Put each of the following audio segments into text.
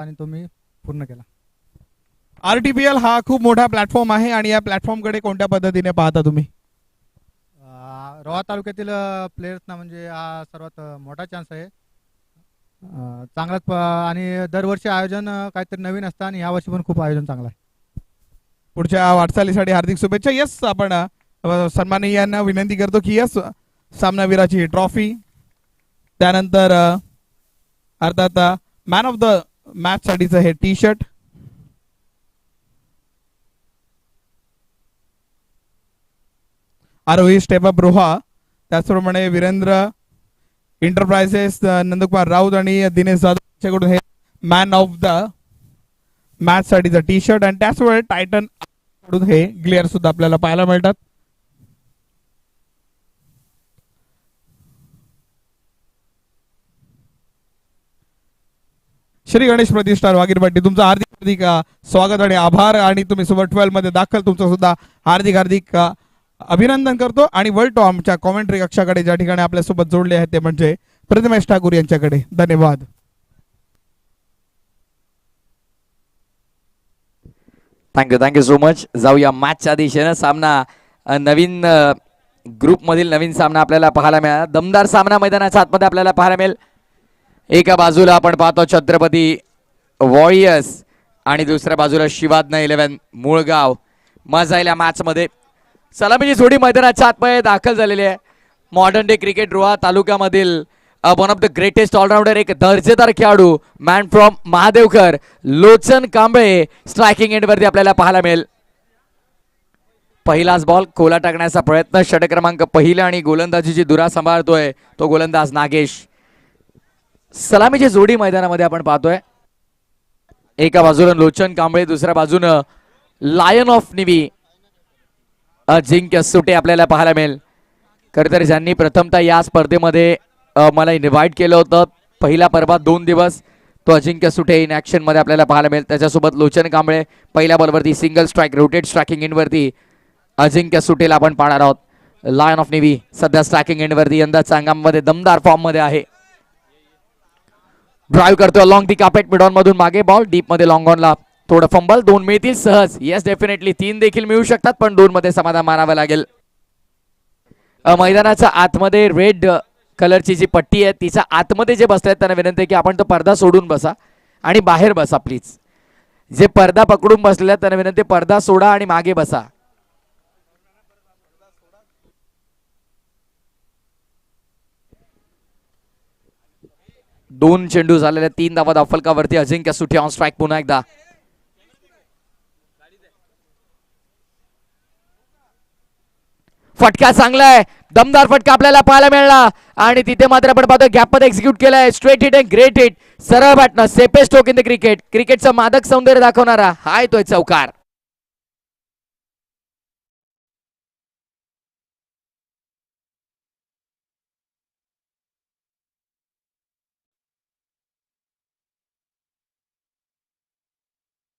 आणि तो मी पूर्ण केला. आरटीपीएल हा खूप मोठा प्लॅटफॉर्म आहे आणि या प्लॅटफॉर्म कडे कोणत्या पद्धतीने पाहता तुम्ही? रोहा तालुक्यातील प्लेयर्सना म्हणजे हा सर्वात मोठा चान्स आहे. चांगलाच आणि दरवर्षी आयोजन काहीतरी नवीन असतं आणि यावर्षी पण खूप आयोजन चांगलं आहे. पुढच्या वाटचालीसाठी हार्दिक शुभेच्छा. यस, आपण सन्माननीय यांना विनंती करतो की यस, सामनावीराची ट्रॉफी, त्यानंतर अर्थात मॅन ऑफ द मॅच साठीचं हे टी शर्ट, आरोही स्टेप अप रोहा, त्याचप्रमाणे वीरेंद्र इंटरप्राइजेस नंदकुमार राऊत आणि दिनेश जाधव यांच्याकडून हे मॅन ऑफ द मॅच साठीचं टी शर्ट आणि त्याचवेळी टायटन कडून हे ग्लेअर सुद्धा आपल्याला पाहायला मिळतात. श्री गणेश प्रतिष्ठान वागीरपट्टी तुमचं हार्दिक हार्दिक स्वागत आणि आभार आणि तुम्ही सुपर 12 मध्ये दाखल, तुमचं सुद्धा हार्दिक हार्दिक अभिनंदन करतो. आणि वळतो आमच्या कॉमेंट्री कक्षाकडे, ज्या ठिकाणी आपल्यासोबत जोडले आहेत ते म्हणजे प्रतिमेश ठाकूर यांच्याकडे. धन्यवाद. Thank you so much. जाऊया मॅचच्या दिशेनं. सामना नवीन ग्रुप मधील नवीन सामना आपल्याला पाहायला मिळाला. दमदार सामना मैदानाच्या आतमध्ये आपल्याला पाहायला मिळेल. एका बाजूला आपण पाहतो छत्रपती वॉरियर्स आणि दुसऱ्या बाजूला शिवाज्ञ 11 मुळगाव. मजा येईल या मॅच मध्ये. सलामीची जोडी मैदानाच्या आतमध्ये दाखल झालेली आहे. मॉडर्न डे क्रिकेट रोहा तालुक्यामधील one of the greatest allrounder, एक दर्जेदार खेळाडू, man from Mahadevkar, Lochan Kamble striking एंडवरती आपल्याला पाहायला मिळेल. पहिलाच बॉल खोला टाकण्याचा प्रयत्न, षटक क्रमांक पहिला आणि गोलंदाजीची धुरा सांभाळतोय तो गोलंदाज नागेश. सलामीची जोडी मैदानामध्ये आपण पाहतोय. एका बाजूला लोचन कांबळे, दुसऱ्या बाजूनं लायन ऑफ निवी अजिंक्य सुटे आपल्याला पाहायला मिळेल. खरं तर ज्यांनी प्रथमतः या स्पर्धेमध्ये मला इन्व्हाइट केलं होतं पहिल्या पर्वात 2 दिवस, तो अजिंक्य सुटे इन ऍक्शन मध्ये आपल्याला पाहायला मिळेल. त्याच्यासोबत लोचन कांबळे पहिल्या बॉलवरती सिंगल स्ट्राईक, रोटेट स्ट्रायकिंग एंडवरती अजिंक्य सुटेला आपण पाहणार आहोत. लायन ऑफ नेव्ही सध्या स्ट्रायकिंग एंडवरती यंदाच्या अंगामध्ये दमदार फॉर्म मध्ये आहे. ड्राईव्ह करतोय long the carpet, mid on मधून मागे बॉल, डीप मध्ये लॉंग ऑनला थोडं फंबल. 2 मिळतील सहज. येस, डेफिनेटली 3 देखील मिळू शकतात, पण 2 मध्ये समाधान मानावं लागेल. मैदानाच्या आतमध्ये रेड कलरची जी पट्टी आहे तिच्या आतमध्ये जे बसतात त्यांना विनंती आहे की आपण तो पडदा सोडून बसा आणि बाहेर बसा प्लीज. जे पडदा पकडून बसलेले त्यांना विनंती, पडदा सोडा आणि मागे बसा. दोन चेंडू झालेले, 3 धावा धावफलकावरती. अजिंक्य सुटे ऑन स्ट्राईक पुन्हा एकदा. फटका चांगला आहे, दमदार फटका आपल्याला पाहायला मिळाला आणि तिथे मात्र आपण पाहतो गॅप मध्ये एक्झिक्यूट केलाय. Straight hit and great hit, सरळ बॅटनं safest stroke in the cricket. क्रिकेटचं मादक सौंदर्य दाखवणारा हाय तोय चौकार.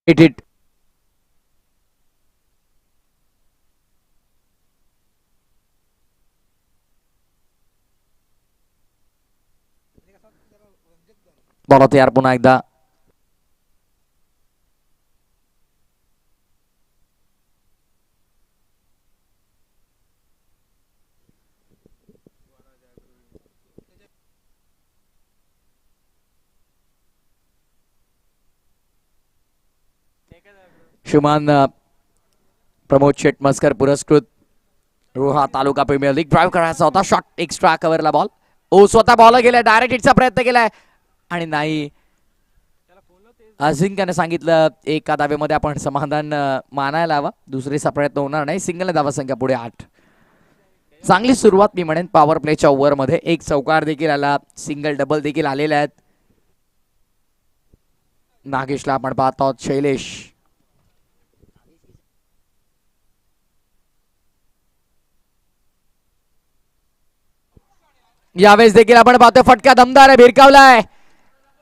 हिट हिट बॉल तयार पुन्हा एकदा. शुमान प्रमोद शेटमस्कर पुरस्कृत रोहा तालुका प्रीमियर लीग. ड्राईव्ह करायचा होता, शॉट एक्स्ट्रा कव्हरला बॉल. स्वतः बॉल गेला, डायरेक्ट हिटचा प्रयत्न केलाय आणि नाही. अजिंक्यने सांगितलं एका धावेमध्ये आपण समाधान मानायला हवं, दुसरीचा प्रयत्न होणार नाही. सिंगल धावा संख्या पुढे 8. चांगली सुरुवात मी म्हणेन पॉवर प्लेच्या ओव्हर मध्ये. एक चौकार देखील आला, सिंगल डबल देखील आलेले आहेत. नागेशला आपण पाहत आहोत. शैलेश यावेळेस देखील आपण पाहतोय फटका दमदार आहे, भिरकावलाय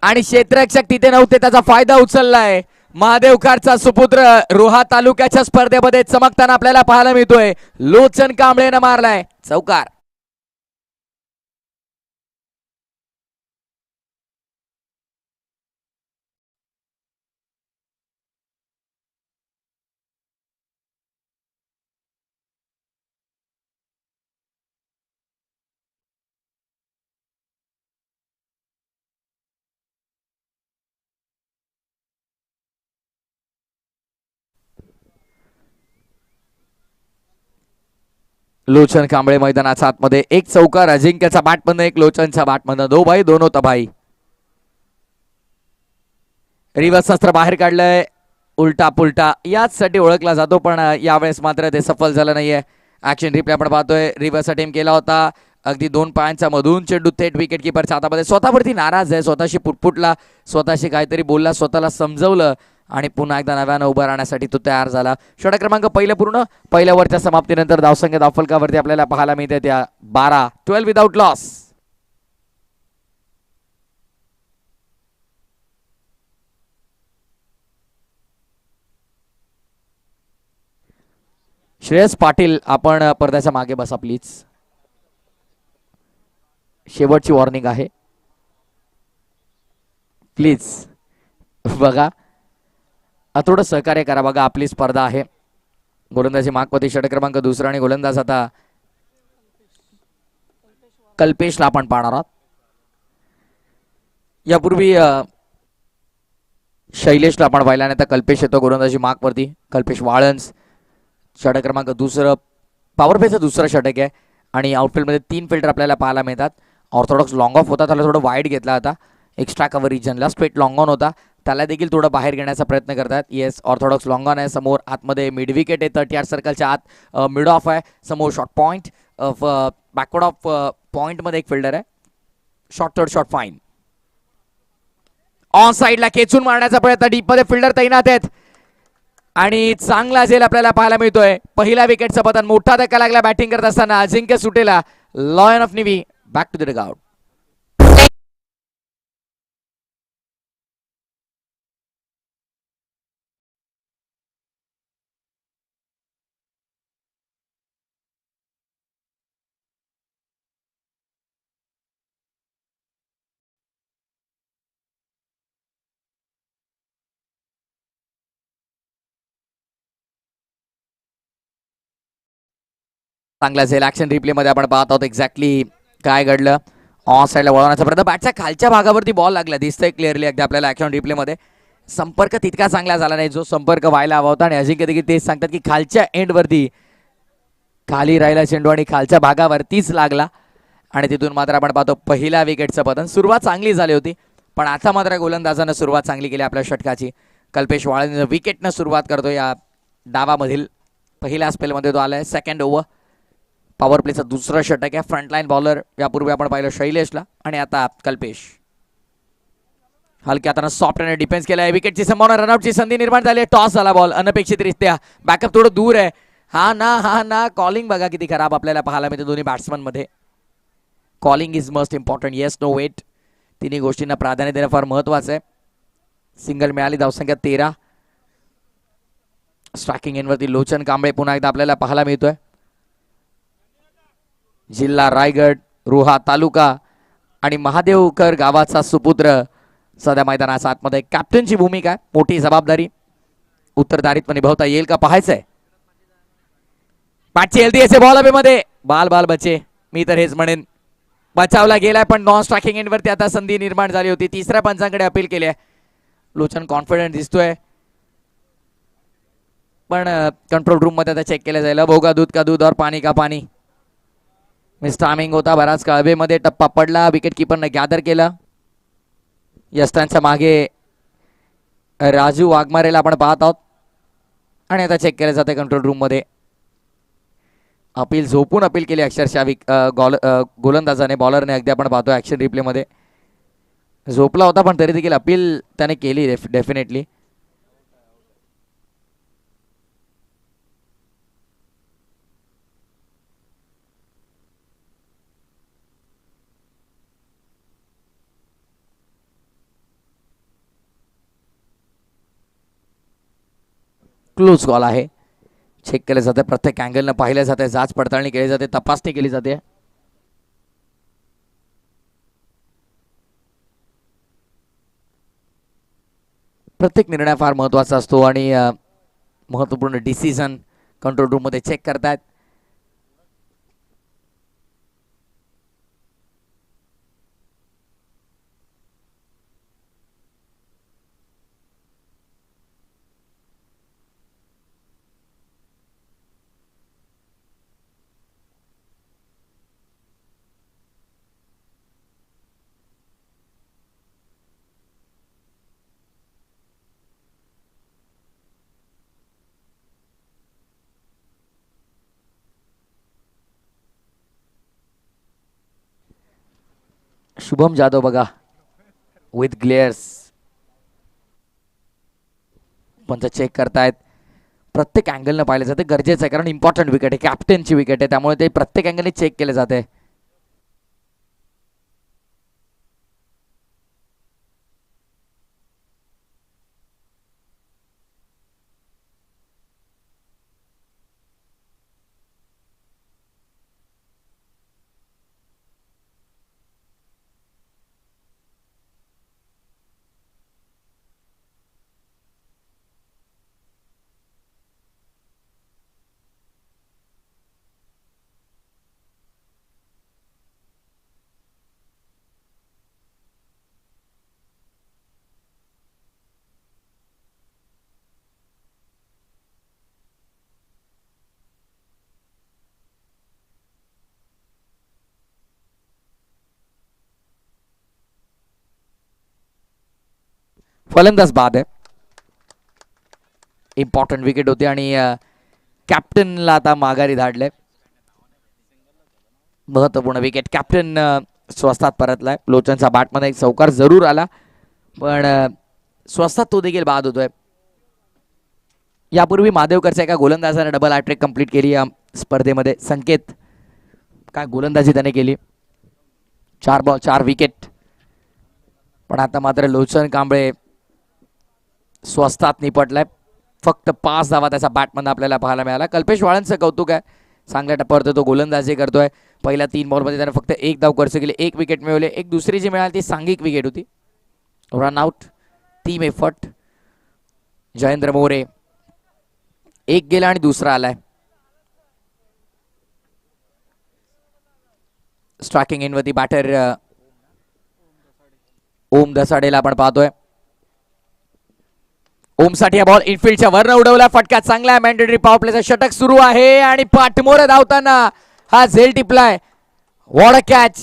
आणि क्षेत्ररक्षक तिथे नव्हते, त्याचा फायदा उचललाय. महादेवकरचा सुपुत्र रोहा तालुक्याच्या स्पर्धेमध्ये चमकताना आपल्याला पाहायला मिळतोय. लोचन कांबळेनं मारलाय चौकार. लोचन कांबळे मैदानाच्या आतमध्ये. एक चौकार अजिंक्यचा बॅटमधनं, एक लोचनच्या बॅटमधनं. 2 दोन होता भाई. रिवर्स अस्त्र बाहेर काढलंय, उलटा पुलटा याचसाठी ओळखला जातो, पण यावेळेस मात्र ते सफल झालं नाहीये. ऍक्शन रिप्ले आपण पाहतोय. रिव्हर्स अटेम्प्ट केला होता, अगदी 2 पायांच्या मधून चेंडू थेट विकेट किपरच्या हातामध्ये. स्वतःवरती नाराज आहे, स्वतःशी पुटपुटला, स्वतःशी काहीतरी बोलला, स्वतःला समजवलं आणि पुन्हा एकदा नव्यानं उभं राहण्यासाठी तो तयार झाला. षटक क्रमांक पहिलं पूर्ण. पहिल्या ओव्हरच्या समाप्तीनंतर धावसंख्या धावफलकावरती आपल्याला पाहायला मिळते त्या 12 विदाउट लॉस. श्रेयस पाटील, आपण पडद्याच्या मागे बसा प्लीज. शेवटची वॉर्निंग आहे प्लीज. बघा थोडं सहकार्य करा. बघा आपली स्पर्धा आहे. गोलंदाजी मागपती षटक क्रमांक दुसरा आणि गोलंदाज आता कल्पेशला आपण पाहणार आहोत. यापूर्वी शैलेशला आपण पाहिला नाही, आता कल्पेश येतो गोलंदाजी मागवरती. कल्पेश वाळंज, षटक क्रमांक दुसरं, पॉवर प्लेचं दुसरं षटक आहे आणि आउटफील्डमध्ये 3 फिल्डर आपल्याला पाहायला मिळतात. ऑर्थोडॉक्स लॉंग ऑफ होता, त्याला थोडं वाईड घेतला होता एक्स्ट्रा कव्हर रिजनला. स्ट्रेट लॉंग ऑन होता, त्याला देखील थोडं बाहेर घेण्याचा प्रयत्न करतात. येस, ऑर्थोडॉक्स लॉंग ऑन आहे. समोर आतमध्ये मिड विकेट आहे, 30 यार्ड सर्कलच्या आत मिड ऑफ आहे. समोर शॉर्ट पॉईंट, बॅकवर्ड ऑफ पॉईंटमध्ये एक फिल्डर आहे. Short third, short fine. On साईडला खेचून मारण्याचा प्रयत्न, डीपमध्ये फिल्डर तैनात आहेत आणि चांगला झेल आपल्याला पाहायला मिळतोय. पहिल्या विकेटचं पतन. मोठा धक्का लागला बॅटिंग करत असताना. अजिंक्य सुटेला, lion of navy, back to the dugout. चांगला झेल. ऍक्शन रिप्ले मध्ये आपण पाहत आहोत एक्झॅक्टली काय घडलं. ऑन साईडला वळवण्याचा प्रयत्न, बॅटच्या खालच्या भागावरती बॉल लागला, दिसतंय क्लिअरली अगदी आपल्याला ऍक्शन रिप्ले मध्ये. संपर्क तितका चांगला झाला नाही जो संपर्क व्हायला हवा होता आणि अजिंक्य देखील तेच सांगतात की खालच्या एंडवरती खाली राहिला चेंडू आणि खालच्या भागावरतीच लागला आणि तिथून मात्र आपण पाहतो पहिल्या विकेटचं पतन. सुरुवात चांगली झाली होती, पण आता मात्र गोलंदाजानं सुरुवात चांगली केली आपल्या षटकाची. कल्पेश वाळंज विकेटनं सुरुवात करतो या डावामधील. पहिल्या स्पेलमध्ये तो आलाय. सेकंड ओव्हर, पॉवर प्लेचं दुसरं षटक आहे. फ्रंटलाईन बॉलर यापूर्वी आपण पाहिलं शैलेशला आणि आता कल्पेश. हलक्या हातानं सॉफ्ट आणि डिफेन्स केला आहे. विकेटची संभावना, रनआउटची संधी निर्माण झाली आहे. टॉस झाला बॉल अनपेक्षितरित्या. बॅकअप थोडं दूर आहे. हा ना कॉलिंग बघा किती खराब आपल्याला पाहायला मिळते दोन्ही बॅट्समन मध्ये. Calling is most important. Yes, no, wait, तिन्ही गोष्टींना प्राधान्य देणं फार महत्वाचं आहे. सिंगल मिळाली, धावसंख्या 13. स्ट्रायकिंग एंडवरती लोचन कांबळे पुन्हा एकदा आपल्याला पाहायला मिळतोय. जिल्हा रायगड, रोहा तालुका आणि महादेवकर गावाचा सुपुत्र सध्या मैदानाच्या आतमध्ये. कॅप्टनची भूमिका आहे, मोठी जबाबदारी, उत्तरदायित्व निभावता येईल का पाहायचंय. पाचशे एलटीएचे बॉल हवेमध्ये, बाल बचे, मी तर हेच म्हणेन. बचावला गेलाय पण नॉन स्ट्रायकिंग एंडवरती आता संधी निर्माण झाली होती. तिसऱ्या पंचांकडे अपील केली आहे. लोचन कॉन्फिडंट दिसतोय, पण कंट्रोल रूम मध्ये आता चेक केलं जाईल. भोगा दूध का दूध और पाणी का पाणी. मिस टायमिंग होता, बराच कळवेमध्ये टप्पा पडला. विकेट किपरने गॅदर केलं. यस्तांच्या मागे राजू वाघमारेला आपण पाहत आहोत आणि आता चेक केलं जाते कंट्रोल रूम मध्ये. अपील झोपून अपील केली अक्षरशः गोलंदाजाने, बॉलरने. अगदी आपण पाहतो ऍक्शन रिप्ले मध्ये झोपला होता पण तरी देखील अपील त्याने केली डेफिनेटली. क्लोज कॉल आहे. चेक केले जाते, प्रत्येक अँगलनं पाहिलं जाते, जाच पडताळणी केली जाते, तपासणी केली जाते. प्रत्येक निर्णय फार महत्त्वाचा असतो आणि महत्त्वपूर्ण डिसिजन कंट्रोल रूम मध्ये चेक करतात. शुभम जाधव बघा विथ ग्लेअर्स. पंच चेक करतायत. प्रत्येक अँगलनं पाहिलं जातं, गरजेचं आहे कारण इम्पॉर्टंट विकेट आहे, कॅप्टनची विकेट आहे, त्यामुळे ते प्रत्येक अँगलने चेक केले जाते. फलंदाज बाद आहे. इम्पॉर्टंट विकेट होती आणि कॅप्टनला आता माघारी धाडलंय. महत्वपूर्ण विकेट. कॅप्टन स्वस्तात परतलाय. लोचनचा बॅटमध्ये एक चौकार जरूर आला पण स्वस्तात तो देखील बाद होतोय. यापूर्वी महादेवकरच्या एका गोलंदाजाने डबल हॅट्रिक कंप्लीट केली या स्पर्धेमध्ये. संकेत काय गोलंदाजी त्याने केली. 4 बॉल 4 विकेट. पण आता मात्र लोचन कांबळे स्वस्तात निपटलाय. फक्त 5 धावा त्याचा बॅटमधून आपल्याला पाहायला मिळाला. कल्पेश वाळंचं कौतुक आहे. चांगल्या टप्प्यावर तो गोलंदाजी करतोय. पहिल्या 3 बॉलमध्ये त्याने फक्त 1 धाव खर्च केली, 1 विकेट मिळवले. एक दुसरी जी मिळाली ती सांघिक विकेट होती. Run out, team effort. Jayendra More एक गेला आणि दुसरा आलाय. स्ट्रायकिंग इन वरती बॅटर ओम दसाडेला आपण पाहतोय. ओमसाठी हा बॉल इनफिल्डच्या वरनं उडवला. फटका चांगला आहे. मॅन्डेटरी पॉवर प्लेचा षटक सुरू आहे आणि पाठमोर धावताना हा झेल टिपलाय. What a catch.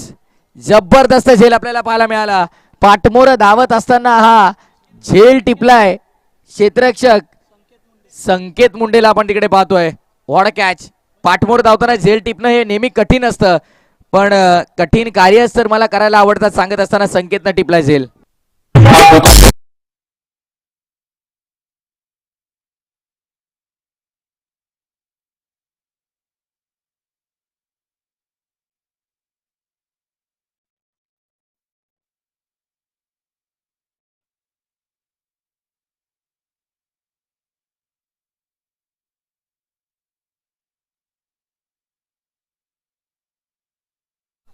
जबरदस्त झेल आपल्याला पाहायला मिळाला. पाठमोर धावत असताना हा झेल टिपलाय. क्षेत्ररक्षक संकेत मुंडेला आपण तिकडे पाहतोय. What a catch. पाठमोर धावताना झेल टिपणं हे नेहमी कठीण असतं पण कठीण कार्य तर मला करायला आवडतात सांगत असताना संकेतनं टिपलाय झेल.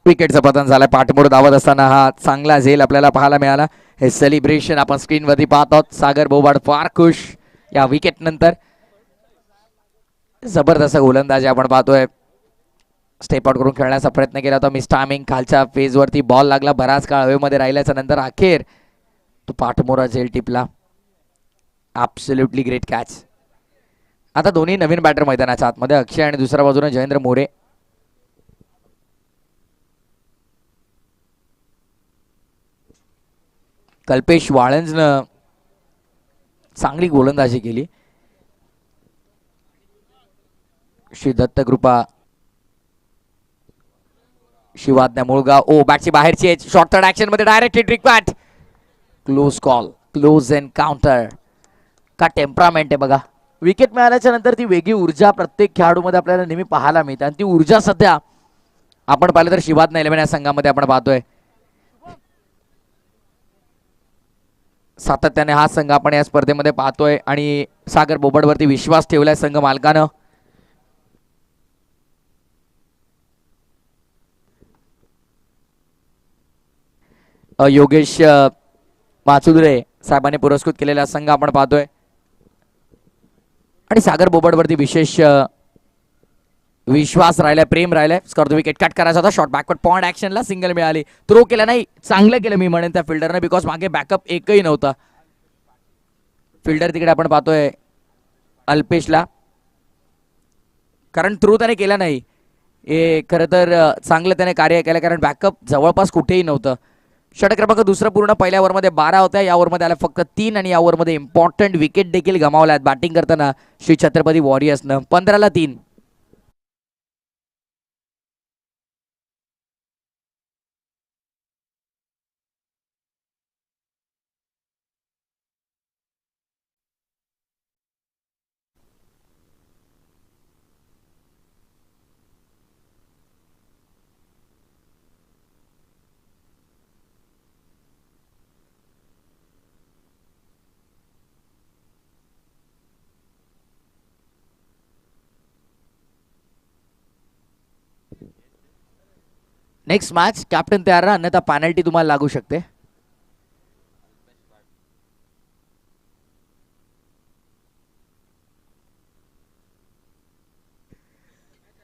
विकेटचं पतन झालंय. पाठमोर धावत असताना हा चांगला झेल आपल्याला पाहायला मिळाला. हे सेलिब्रेशन आपण स्क्रीनवरती पाहत आहोत. सागर बोबाड फार खुश या विकेट नंतर. जबरदस्त गोलंदाजी आपण पाहतोय. स्टेप आउट करून खेळण्याचा प्रयत्न केला होता. Miss timing. खालच्या फेजवरती बॉल लागला. बराच काळ हवेमध्ये राहिल्याच्या नंतर अखेर तो पाठमोरा झेल टिपला. Absolutely great catch. आता दोन्ही नवीन बॅटर मैदानाच्या आतमध्ये. अक्षय आणि दुसऱ्या बाजूने जयेंद्र मोरे. कल्पेश वाळंजनं चांगली गोलंदाजी केली. श्री दत्त कृपा, शिवाज्ञा मुळगाव. ओ बॅटची बाहेरची आहे. शॉर्ट थर्ड ऍक्शन मध्ये डायरेक्ट हिट रिक्वाट. Close call. Close encounter. का टेम्परामेंट आहे बघा. विकेट मिळाल्याच्या नंतर ती वेगळी ऊर्जा प्रत्येक खेळाडूमध्ये आपल्याला नेहमी पाहायला मिळते आणि ती ऊर्जा सध्या आपण पाहिलं तर शिवाज्ञा 11 या संघामध्ये आपण पाहतोय. सातत्याने हा संघ आपण या स्पर्धेमध्ये पाहतोय आणि सागर बोबडवरती विश्वास ठेवलाय संघ मालकानं. योगेश माचुदरे साहेबांनी पुरस्कृत केलेला संघ आपण पाहतोय आणि सागर बोबडवरती विशेष विश्वास राहिलाय, प्रेम राहिलाय. स्कॉर विकेट कट करायचा होता. शॉर्ट बॅकवर्ड पॉइंट ऍक्शनला सिंगल मिळाली. थ्रो केला नाही. चांगलं केलं मी म्हणेन त्या फिल्डरने बिकॉज मागे बॅकअप एकही नव्हता. फिल्डर तिकडे आपण पाहतोय अल्पेशला कारण थ्रू त्याने केला नाही. हे खरं तर चांगलं त्याने कार्य केलं कारण बॅकअप जवळपास कुठेही नव्हतं. षटक क्रमांक दुसरं पूर्ण. पहिल्या ओव्हरमध्ये 12 होत्या. या ओव्हरमध्ये आल्या फक्त 3 आणि या ओव्हरमध्ये इम्पॉर्टंट विकेट देखील गमावल्यात बॅटिंग करताना श्री छत्रपती वॉरियर्सनं. 15ला 3. नेक्स्ट मॅच कॅप्टन तयार राहा, अन्यथा पॅनल्टी तुम्हाला लागू शकते.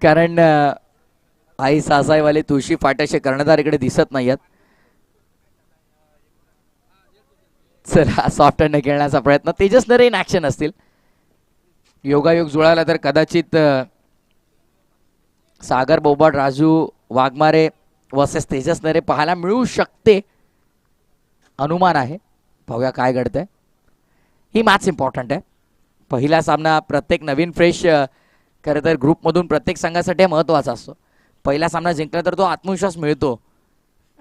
कारण आई सासाईवाले तुळशी फाटाचे कर्णधार इकडे दिसत नाहीयेत. चला सॉफ्ट हँड खेळण्याचा प्रयत्न. तेजस नरे इन ऍक्शन असतील. योगायोग जुळाला तर कदाचित सागर बोबाड, राजू वाघमारे वर्सेस तेजस नरे पाहायला मिळू शकते. अनुमान आहे, पाहूया काय घडतंय. ही मॅच इम्पॉर्टंट आहे. पहिला सामना प्रत्येक नवीन फ्रेश खरं तर ग्रुपमधून प्रत्येक संघासाठी महत्त्वाचा असतो. पहिला सामना जिंकला तर तो आत्मविश्वास मिळतो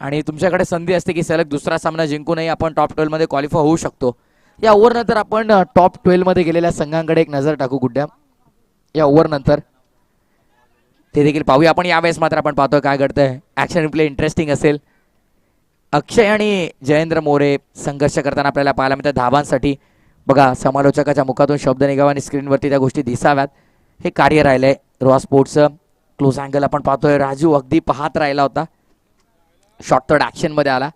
आणि तुमच्याकडे संधी असते की सलग दुसरा सामना जिंकूनही आपण टॉप 12 मध्ये क्वालिफाय होऊ शकतो. या ओव्हरनंतर आपण टॉप 12 मध्ये गेलेल्या संघांकडे एक नजर टाकू गुड्ड्या. या ओव्हरनंतर ते देखील पाहूया आपण. यावेळेस मात्र आपण पाहतोय काय घडतंय. ऍक्शन रिप्ले इंटरेस्टिंग असेल. अक्षय आणि जयेंद्र मोरे संघर्ष करताना आपल्याला पाहायला मिळतं धावांसाठी. बघा समालोचकाच्या मुखातून शब्द निघावा आणि स्क्रीनवरती त्या गोष्टी दिसाव्यात, हे कार्य राहिलंय रॉ स्पोर्ट्सचं. क्लोज अँगल आपण पाहतोय. राजू अगदी पाहत राहिला होता. शॉर्ट थर्ड ऍक्शन मध्ये आला.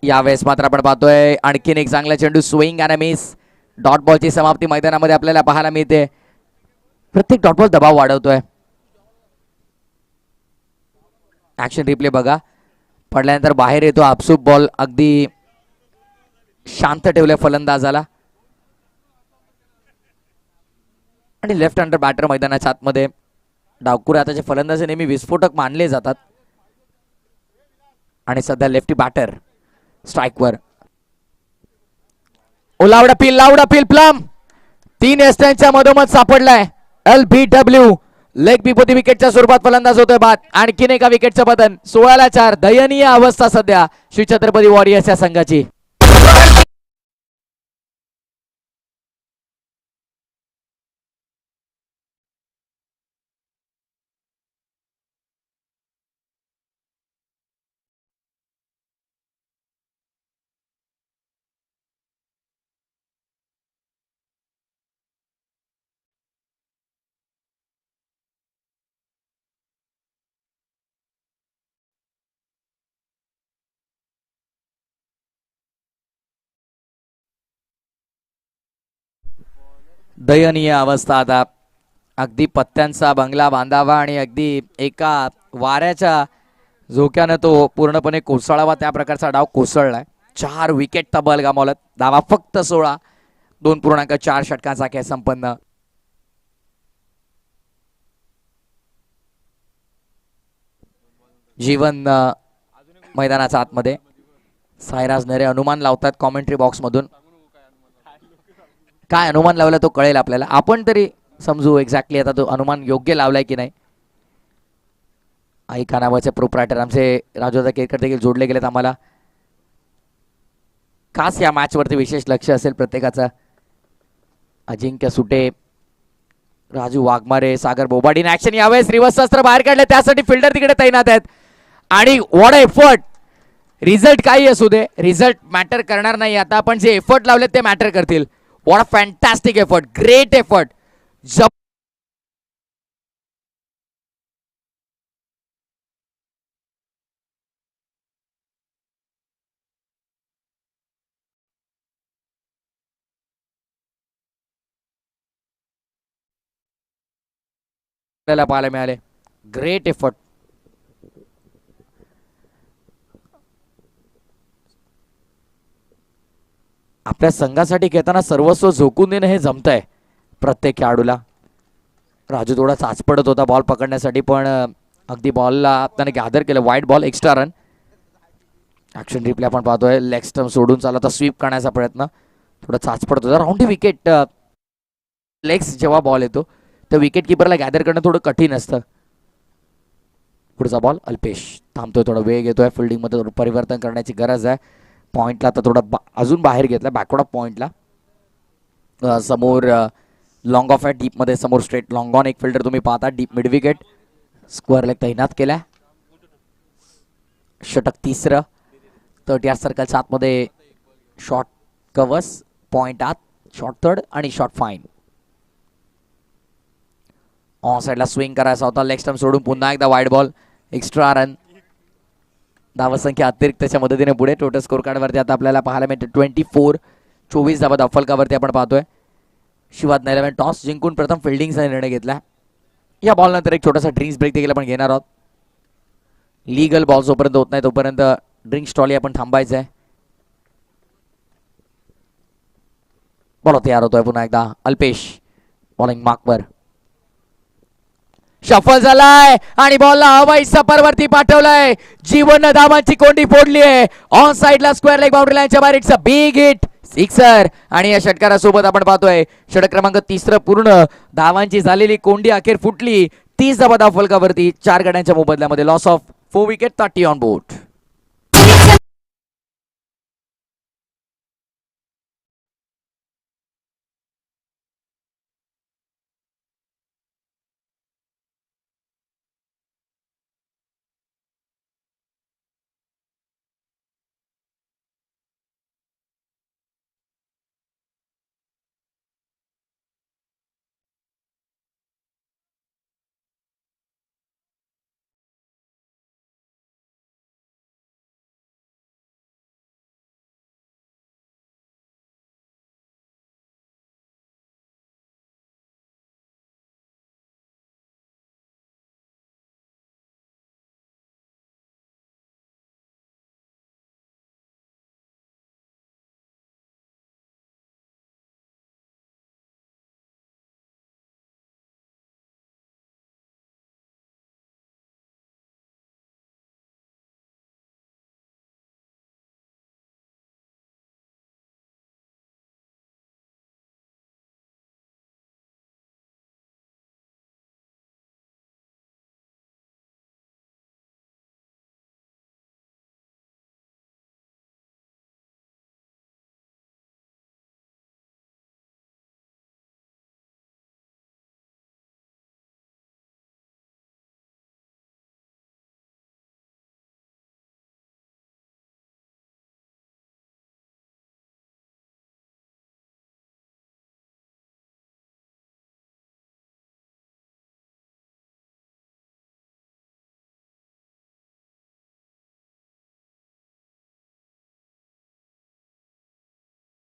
यावेळेस मात्र आपण पाहतोय आणखीन एक चांगला चेंडू. Swing and miss. डॉट बॉलची समाप्ती मैदानामध्ये आपल्याला पाहायला मिळते. प्रत्येक डॉट बॉल दबाव वाढवतोय. ऍक्शन रिप्ले बघा. पडल्यानंतर बाहेर येतो आपसूक बॉल. अगदी शांत ठेवलंय फलंदाजाला. आणि लेफ्ट हँडर बॅटर मैदानाच्या आतमध्ये. डावकुरे आताचे फलंदाज नेहमी विस्फोटक मानले जातात आणि सध्या लेफ्टी बॅटर स्ट्राईकवर. लावडा पील प्लम 3 एस्ट्यांच्या मधोमध सापडलाय. LBW लेग पिपोती विकेटच्या स्वरूपात फलंदाज होतोय बाद. आणखीन एका विकेटचं पतन. 16-4 दयनीय अवस्था सध्या श्री छत्रपती वॉरियर्स या संघाची. दयनीय अवस्था. आता अगदी पत्त्यांचा बंगला बांधावा आणि अगदी एका वाऱ्याच्या झोक्यानं तो पूर्णपणे कोसळावा, त्या प्रकारचा डाव कोसळलाय. 4 विकेट तब्बल गमावल्यात. धावा फक्त 16. 2.4 षटकांचा खेळ संपन्न. जीवन मैदानाच्या आतमध्ये. सायराज नरे अनुमान लावतात कॉमेंट्री बॉक्स मधून. काय अनुमान लावला तो कळेल आपल्याला. आपण तरी समजू एक्झॅक्टली आता तो अनुमान योग्य लावलाय की नाही. आईका नावाचे प्रोप्रायटर आमचे राजूदा केरकर देखील जोडले गेलेत आम्हाला. खास या मॅच वरती विशेष लक्ष असेल प्रत्येकाचा. अजिंक्य सुटे, राजू वाघमारे, सागर बोबाडीन ऍक्शन. यावेळेस रिव्हर्स शस्त्र बाहेर काढले, त्यासाठी फिल्डर तिकडे तैनात आहेत. आणि व्हॉट एफर्ट. रिझल्ट काही असू दे, रिझल्ट मॅटर करणार नाही. आता आपण जे एफर्ट लावलेत ते मॅटर करतील. What a fantastic effort, great effort. पाहायला मिळाले. Great effort. आपल्या संघासाठी खेळताना सर्वस्व झोकून देणं हे जमतंय प्रत्येक खेळाडूला. राजू थोडा चाच पडत होता बॉल पकडण्यासाठी, पण अगदी बॉलला त्याने गॅदर केलं. वाईट ball, extra run. Action replay आपण पाहतोय. लेग स्टंप सोडून चालत स्वीप करण्याचा प्रयत्न. थोडा चाच पडत होता. Round wicket. लेग्स जेव्हा बॉल येतो तर विकेट किपरला गॅदर करणं थोडं कठीण असतं. पुढचा बॉल अल्पेश थांबतोय, थोडा वेग येतोय. फिल्डिंग मध्ये थोडं परिवर्तन करण्याची गरज आहे. पॉइंटला आता थोडा अजून बाहेर घेतला, बॅकवर्ड ऑफ पॉइंटला. समोर लॉंग ऑफ आहे डीप मध्ये. समोर स्ट्रेट लॉंग ऑन एक फिल्डर तुम्ही पाहता. Deep mid wicket square leg तैनात केलाय. षटक 3रं. 30 सर्कलच्या आतमध्ये शॉर्ट कव्हर्स, पॉइंट आत, शॉर्ट थर्ड आणि शॉर्ट फाईन. ऑन साईडला स्विंग करायचा होता, लेग स्टंप सोडून पुन्हा एकदा वाईड बॉल, एक्स्ट्रा रन. धावसंख्या अतिरिक्तच्या मदतीने पुढे. टोटल स्कोर कार्डवरती आता आपल्याला पाहायला मिळते 24. 24 धावा फलकावरती आपण पाहतोय. शिवाद 11 टॉस जिंकून प्रथम फिल्डिंगचा निर्णय घेतला. या बॉल नंतर एक छोटासा ड्रिंक्स ब्रेक देखील आपण घेणार आहोत. लीगल बॉल जोपर्यंत होत नाही तोपर्यंत ड्रिंक स्टॉल आपण थांबायचं आहे. बॉल तयार होतोय पुन्हा एकदा. अल्पेश बॉलिंग मार्कवर. सफल झालाय आणि बॉलला हवाई सफरवरती पाठवलाय. जीवन धावांची कोंडी फोडली आहे. ऑन साइडला स्क्वेअर लेग बाउंड्री लाईनच्या बाहेर. It's a big hit, sixer. आणि या षटकारासोबत आपण पाहतोय षटक क्रमांक 3 पूर्ण. धावांची झालेली कोंडी अखेर फुटली. 30 धावा धाव फलकावरती 4 गड्यांच्या मोबदल्यामध्ये. Loss of 4 wicket. 30 on board.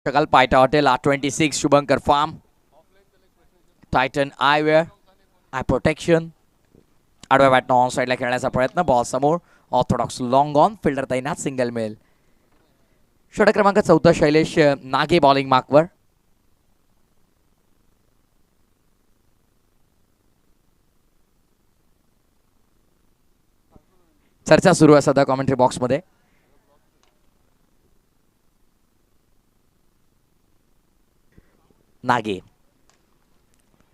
सकाल पायटा hotel R26 Shubhankar farm. Titan eyewear eye protection. आडव्या बॅटनं ऑन साईडला खेळण्याचा प्रयत्न. बॉल समोर. Orthodox long on. फिल्डर तैनात. सिंगल मेल. षटक क्रमांक 14 शैलेश नागे बॉलिंग मार्कवर. चर्चा सुरू आहे सध्या कॉमेंट्री बॉक्समध्ये. नागे.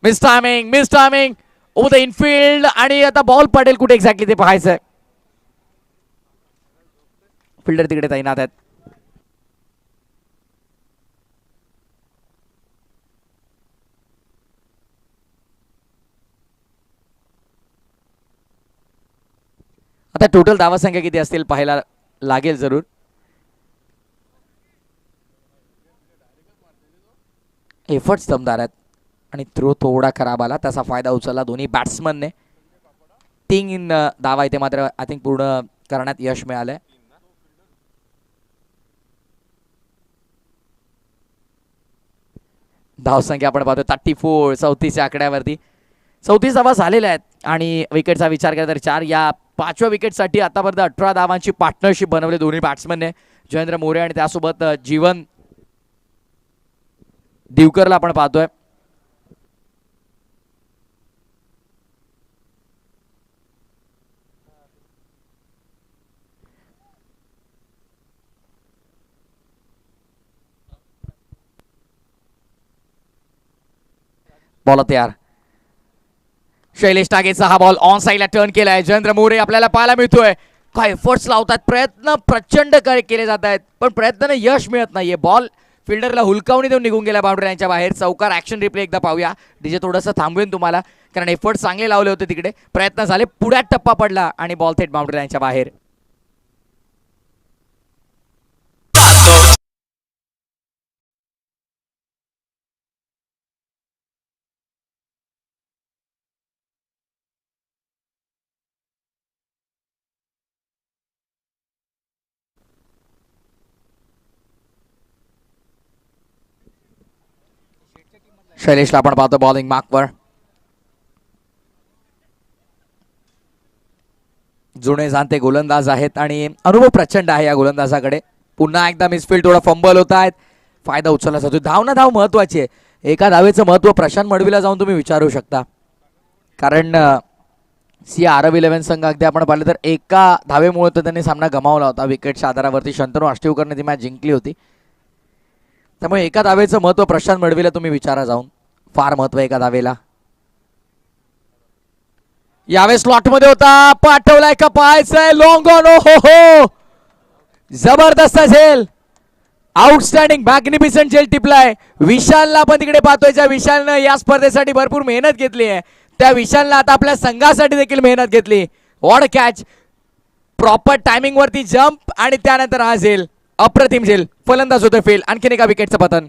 Miss timing over the infield. आणि आता बॉल पडेल कुठे एक्झॅक्टली ते पाहायचंय. फिल्डर तिकडे तैनात आहेत. आता टोटल धावासंख्या किती असतील पाहायला लागेल जरूर. एफर्ट्स दमदार आहेत आणि थ्रो थोडा खराब आला. त्याचा फायदा उचलला दोन्ही बॅट्समनने. 3 धावा इथे मात्र आय थिंक पूर्ण करण्यात यश मिळालंय. धावसंख्या आपण पाहतो 34. 34च्या आकड्यावरती 34 धावा झालेल्या आहेत. आणि विकेटचा विचार केला तर 4. या 5व्या विकेटसाठी आतापर्यंत 18 धावांची पार्टनरशिप बनवली दोन्ही बॅट्समनने. जयेंद्र मोरे आणि त्यासोबत जीवन दिवकरला आपण पाहतोय. बॉल तयार. शैलेश नागेचा हा बॉल ऑन साईडला टर्न केलाय. जयेंद्र मोरे आपल्याला पाहायला मिळतोय. काय एफर्ट्स लावतात. प्रयत्न प्रचंड केले जात आहेत पण प्रयत्नाने यश मिळत नाहीये. बॉल फिल्डरला हुलकावणी देऊन निघून गेला बाउंड्री लाईनच्या बाहेर. चौकार ऍक्शन रिप्ले एकदा पाहूया. डीजे थोडंसं थांबवेन तुम्हाला कारण एफर्ट चांगले लावले होते तिकडे. प्रयत्न झाले. पुढ्यात टप्पा पडला आणि बॉल थेट बाउंड्री लाईनच्या बाहेर. शैलेशला आपण पाहतो बॉलिंग मार्कवर. जुने जाणते गोलंदाज आहेत आणि अनुभव प्रचंड आहे या गोलंदाजाकडे. पुन्हा एकदा मिसफील्ड, थोडा फंबल होत आहेत, फायदा उचलला जातो. धाव ना धाव महत्वाची आहे. एका धावेचं महत्व प्रशांत मडवीला जाऊन तुम्ही विचारू शकता, कारण CR11 संघ अगदी आपण पाहिलं तर एका धावेमुळे तर त्यांनी सामना गमावला होता. विकेटच्या आधारावरती शंतनू आष्टीवकरने ती मॅच जिंकली होती. त्यामुळे एका धावेचं महत्व प्रशांत मडवीला तुम्ही विचारा जाऊन. फार महत्व एका धावेला. यावेळेस स्लॉट मध्ये होता, पाठवलाय का पाहायचंय, लॉंग ऑन. हो हो, जबरदस्त झेल, आउटस्टँडिंग मॅग्निफिसंट झेल टिपलाय. विशालला पण तिकडे पाहतोय, ज्या विशालनं या स्पर्धेसाठी भरपूर मेहनत घेतली आहे, त्या विशालनं आता आपल्या संघासाठी देखील मेहनत घेतली. वॉड कॅच, प्रॉपर टायमिंग वरती जम्प आणि त्यानंतर हा झेल, अप्रतिम झेल. फलंदाज होतोय फेल. आणखीन एका विकेटचं पतन.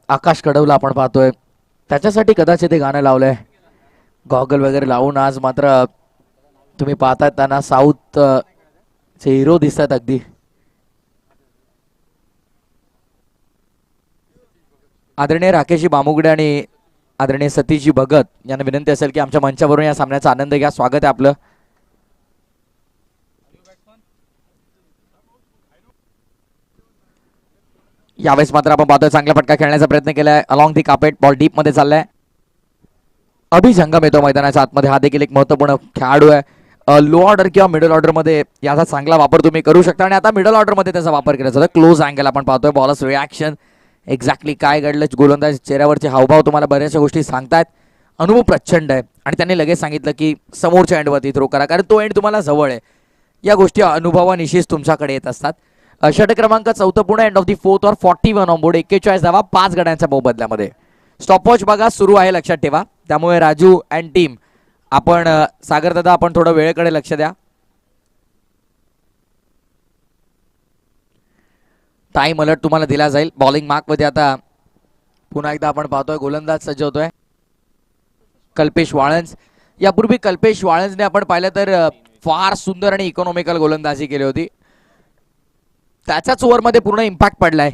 आकाश कडवला आपण पाहतोय, त्याच्यासाठी कदाचित ते गाणं लावलंय, गॉगल वगैरे लावून. आज मात्र तुम्ही पाहताय त्यांना साऊथ चे हिरो दिसतात अगदी. आदरणीय राकेशजी बामुगडे आणि आदरणीय सतीशजी भगत यांना विनंती असेल की आमच्या मंचावरून या सामन्याचा आनंद घ्या. स्वागत आहे आपलं. यावेळेस मात्र आपण पाहतोय चांगला फटका खेळण्याचा प्रयत्न केलाय. Along the carpet, ball deep मध्ये चाललाय. अभिजंगम येतो मैदानाच्या आतमध्ये. हा देखील एक महत्वपूर्ण खेळाडू आहे. लो ऑर्डर किंवा मिडल ऑर्डर मध्ये याचा चांगला वापर तुम्ही करू शकता आणि आता मिडल ऑर्डर मध्ये त्याचा वापर केला जातो. क्लोज अँगल आपण पाहतोय, बॉलर्स रिॲक्शन, एक्झॅक्टली काय घडलं, गोलंदाज चेहऱ्यावरचे हावभाव तुम्हाला बऱ्याचशा गोष्टी सांगतायत. अनुभव प्रचंड आहे आणि त्यांनी लगेच सांगितलं की समोरच्या एंडवरती थ्रो करा, कारण तो एंड तुम्हाला जवळ आहे. या गोष्टी अनुभवानिशीच तुमच्याकडे येत असतात. षटक क्रमांक 14 पूर्ण, एंड ऑफ दी 4th और 41 ऑन बोर्ड. 41 धावा 5 गड्यांच्या मोबदल्यामध्ये. स्टॉपवॉच बघा सुरू आहे, लक्षात ठेवा. त्यामुळे राजू अँड टीम, आपण सागर दादा, आपण थोडं वेळेकडे लक्ष द्या. टाइम अलर्ट तुम्हाला दिला जाईल. बॉलिंग मार्क मध्ये आता पुन्हा एकदा आपण पाहतोय गोलंदाज सज्ज होतोय, कल्पेश वाळंज. यापूर्वी कल्पेश वाळंजने आपण पाहिलं तर फार सुंदर आणि इकॉनॉमिकल गोलंदाजी केली होती. त्याच्याच ओव्हरमध्ये पूर्ण इम्पॅक्ट पडलाय.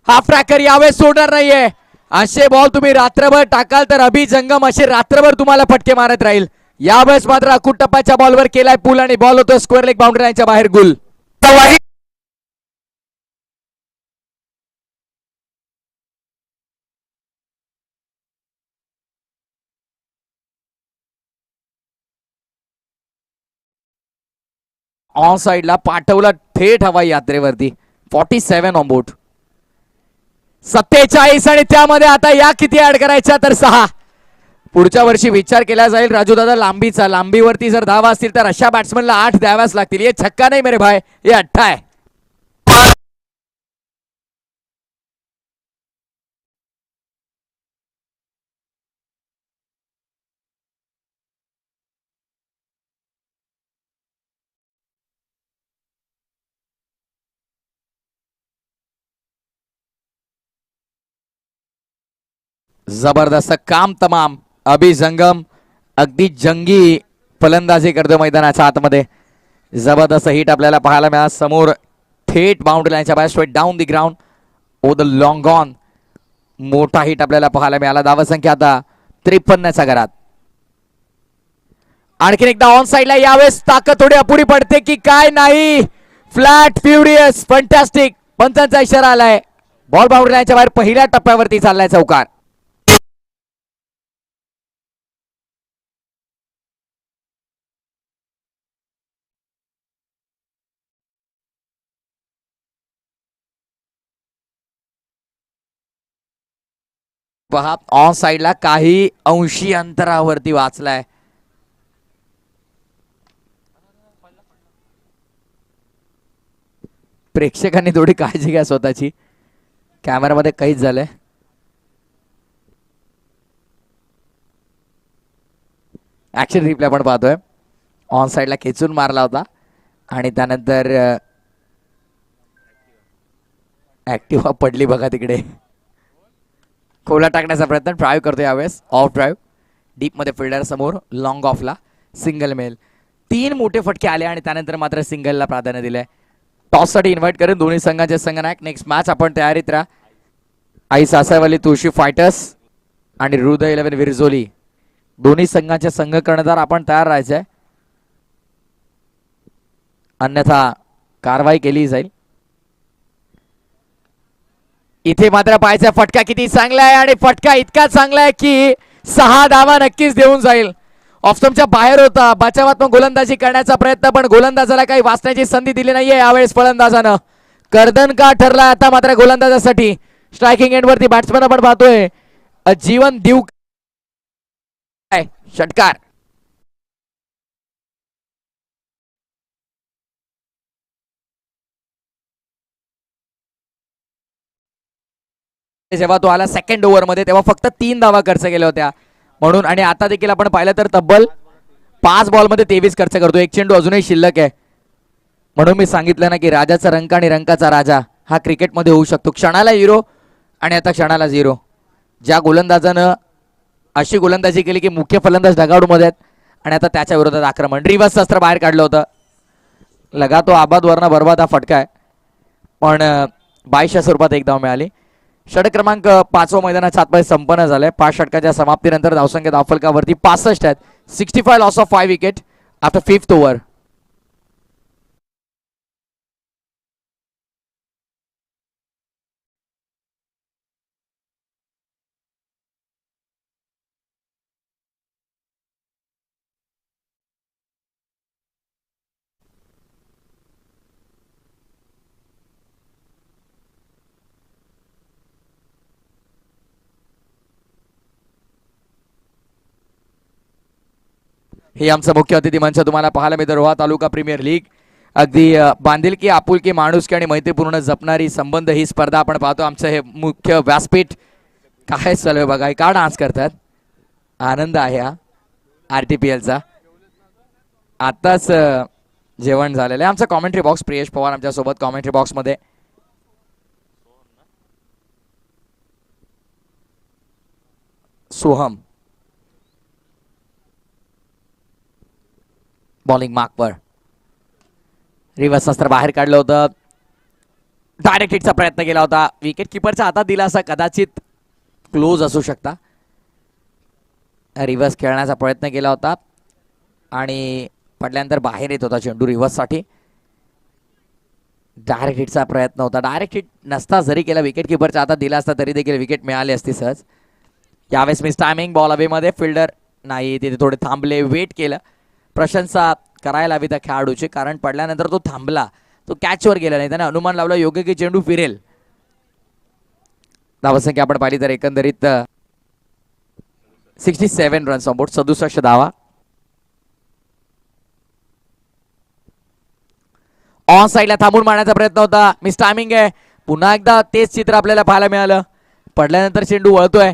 हाफ ट्रॅकर यावेळेस सोडणार नाहीये. असे बॉल तुम्ही रात्रभर टाकाल तर अभिजंगम असे रात्रभर तुम्हाला फटके मारत राहील. यावेळेस मात्र अकुट टप्प्याच्या बॉलवर केलाय पूल आणि बॉल होतो स्क्वेअर लेग बाउंड्री लाईनच्या बाहेर. गुल. ऑन साइडला पाठवला थेट हवाई यात्रेवरती. 47 ऑन बोर्ड. 47 आणि त्यामध्ये आता या किती ऍड करायच्या तर 6. पुढच्या वर्षी विचार केला जाईल राजू दादा लांबीचा. लांबीवरती जर धावा असतील तर अशा बॅट्समनला 8 द्याव्याच लागतील. हे छक्का नाही मेरे भाई, हे 8 आहे. जबरदस्त काम तमाम. अभिजंगम अगदी जंगी फलंदाजी करतो मैदानाच्या आतमध्ये. जबरदस्त हिट आपल्याला पाहायला मिळाला. समोर थेट बाउंड्री लाईनच्या बाहेर, straight down the ground, oh the long on. मोठा हिट आपल्याला पाहायला मिळाला. धावसंख्या आता 53च्या घरात. आणखीन एकदा ऑन साइडला. यावेळेस ताकद थोडी अपुरी पडते की काय नाही. Flat furious fantastic. पंचांचा इशारा आलाय. बॉल बाउंड्री लाईनच्या बाहेर पहिल्या टप्प्यावरती चाललाय चौकार. पहा ऑन साइडला काही अंशी अंतरावरती वाचलाय. प्रेक्षकांनी थोडी काळजी घ्या स्वतःची. कॅमेरामध्ये काहीच झालंय. ऍक्शन रिप्ले आपण पाहतोय. ऑन साईडला खेचून मारला होता आणि त्यानंतर ऍक्टिव्हा पडली बघा तिकडे. खोला टाकण्याचा प्रयत्न ड्राईव्ह करतो यावेळेस, ऑफ ड्राईव्ह डीपमध्ये फिल्डर समोर, लॉंग ऑफला सिंगल मेल. 3 मोठे फटके आले आणि त्यानंतर मात्र सिंगलला प्राधान्य दिलंय. टॉससाठी इन्व्हाइट करेन दोन्ही संघांचे संघनायक. नेक्स्ट मॅच आपण तयारीत राहा. आई सासावली तुळशी फायटर्स आणि हृदय 11 विरजोली दोन्ही संघांचे संघ कर्णधार आपण तयार राहायचंय, अन्यथा कारवाई केली जाईल. इथे मात्र पाहायचा फटका किती चांगला आहे आणि फटका इतका चांगला आहे की 6 धावा नक्कीच देऊन जाईल. ऑफस्टमच्या बाहेर होता, बचावात्मक गोलंदाजी करण्याचा प्रयत्न, पण गोलंदाजाला काही वाचण्याची संधी दिली नाहीये यावेळेस फलंदाजानं. कर्दन का ठरला आता मात्र गोलंदाजासाठी. स्ट्रायकिंग एंड वरती बॅट्समॅन आपण पाहतोय जीवन देव षटकार. जेव्हा तो आला सेकंड ओव्हर मध्ये तेव्हा फक्त 3 धावा खर्च केल्या होत्या म्हणून, आणि आता देखील आपण पाहिलं तर तब्बल 5 बॉलमध्ये 23 खर्च करतो. एक चेंडू अजूनही शिल्लक आहे. म्हणून मी सांगितलं ना की राजाचा रंक आणि रंकाचा राजा हा क्रिकेटमध्ये होऊ शकतो. क्षणाला हिरो आणि आता क्षणाला झिरो. ज्या गोलंदाजानं अशी गोलंदाजी केली की मुख्य फलंदाज ढगाडूमध्ये आहेत आणि आता त्याच्या विरोधात आक्रमण. रिव्हर्स शस्त्र बाहेर काढलं होतं. लगा तो आबाद वरना बरबाद हा फटका आहे, पण 22च्या स्वरूपात एक धाव मिळाली. षटक क्रमांक 5 मैदानाच्या आतमध्ये संपन्न झालंय. 5 षटकाच्या समाप्तीनंतर धावसंख्या धावफलकावरती 65 आहेत. 65 loss of 5 wicket after 5th over. हे आमचं मुख्य अतिथी मंच तुम्हाला पाहायला मिळतं. रोहा तालुका प्रीमियर लीग. अगदी बांधिलकी, आपुलकी, माणुसकी आणि मैत्रीपूर्ण जपणारी संबंध ही स्पर्धा आपण पाहतो. आमचं हे मुख्य व्यासपीठ काय चालू आहे बघा. का डान्स करतात, आनंद आहे हा RTPLचा. आताच जेवण झालेलं आहे. आमचा कॉमेंट्री बॉक्स प्रियेश पवार आमच्या सोबत कॉमेंट्री बॉक्समध्ये. सोहम बॉलिंग मार्कवर. रिव्हर्स शस्त्र बाहेर काढलं होतं. डायरेक्ट हिटचा प्रयत्न केला होता. विकेट किपरच्या हातात दिला असा कदाचित क्लोज असू शकता. रिव्हर्स खेळण्याचा प्रयत्न केला होता आणि पडल्यानंतर बाहेर येत होता चेंडू रिव्हर्ससाठी. डायरेक्ट हिटचा प्रयत्न होता. डायरेक्ट हिट नसता जरी केला, विकेट किपरच्या हातात दिला असता तरी देखील विकेट मिळाली असती सहज. यावेळेस मिस टायमिंग, बॉल अवेमध्ये. फिल्डर नाही, तिथे थोडे थांबले, वेट केलं. प्रशंसा करायला हवी त्या खेळाडूची, कारण पडल्यानंतर तो थांबला, तो कॅचवर गेला नाही. त्याने अनुमान लावला योग्य की चेंडू फिरेल. धावसंख्या आपण पाहिली तर एकंदरीत 67 रन्स ऑन बोर्ड, 67 धावा. ऑन साईडला थांबून मारण्याचा प्रयत्न होता. मिस टायमिंग आहे. पुन्हा एकदा तेच चित्र आपल्याला पाहायला मिळालं. पडल्यानंतर चेंडू वळतोय.